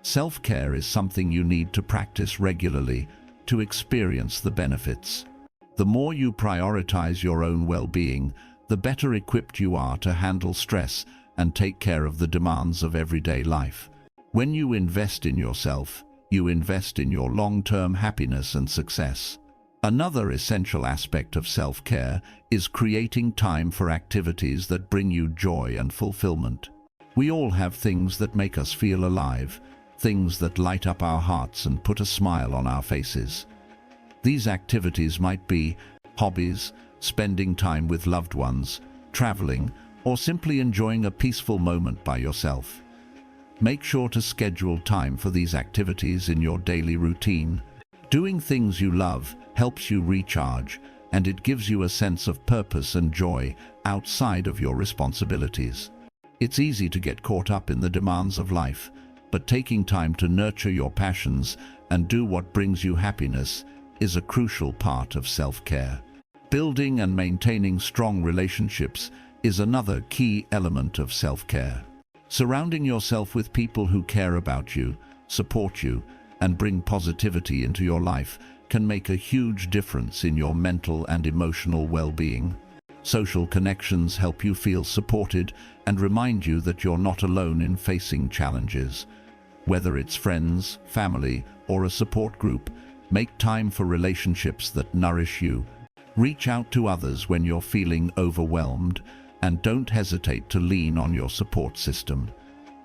self-care is something you need to practice regularly to experience the benefits. The more you prioritize your own well-being, the better equipped you are to handle stress and take care of the demands of everyday life. When you invest in yourself, you invest in your long-term happiness and success. Another essential aspect of self-care is creating time for activities that bring you joy and fulfillment. We all have things that make us feel alive, things that light up our hearts and put a smile on our faces. These activities might be hobbies, spending time with loved ones, traveling, or simply enjoying a peaceful moment by yourself. Make sure to schedule time for these activities in your daily routine. Doing things you love helps you recharge, and it gives you a sense of purpose and joy outside of your responsibilities. It's easy to get caught up in the demands of life, but taking time to nurture your passions and do what brings you happiness is a crucial part of self-care. Building and maintaining strong relationships is another key element of self-care. Surrounding yourself with people who care about you, support you, and bring positivity into your life can make a huge difference in your mental and emotional well-being. Social connections help you feel supported and remind you that you're not alone in facing challenges. Whether it's friends, family, or a support group, make time for relationships that nourish you. Reach out to others when you're feeling overwhelmed, and don't hesitate to lean on your support system.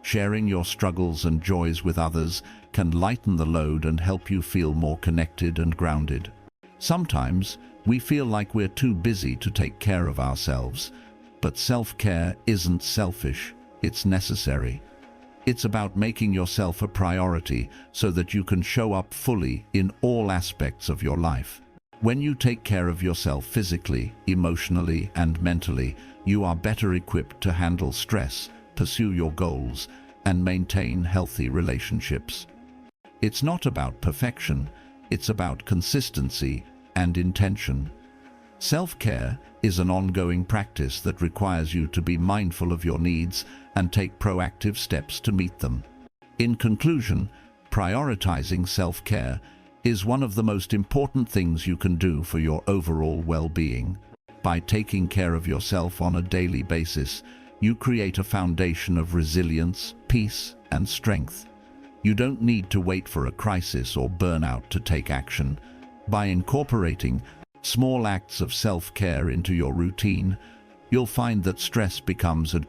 Sharing your struggles and joys with others can lighten the load and help you feel more connected and grounded. Sometimes we feel like we're too busy to take care of ourselves, but self-care isn't selfish, it's necessary. It's about making yourself a priority so that you can show up fully in all aspects of your life. When you take care of yourself physically, emotionally, and mentally, you are better equipped to handle stress, pursue your goals, and maintain healthy relationships. It's not about perfection, it's about consistency and intention. Self-care is an ongoing practice that requires you to be mindful of your needs and take proactive steps to meet them. In conclusion, prioritizing self-care is one of the most important things you can do for your overall well-being. By taking care of yourself on a daily basis, you create a foundation of resilience, peace, and strength. You don't need to wait for a crisis or burnout to take action. By incorporating small acts of self-care into your routine, you'll find that stress becomes a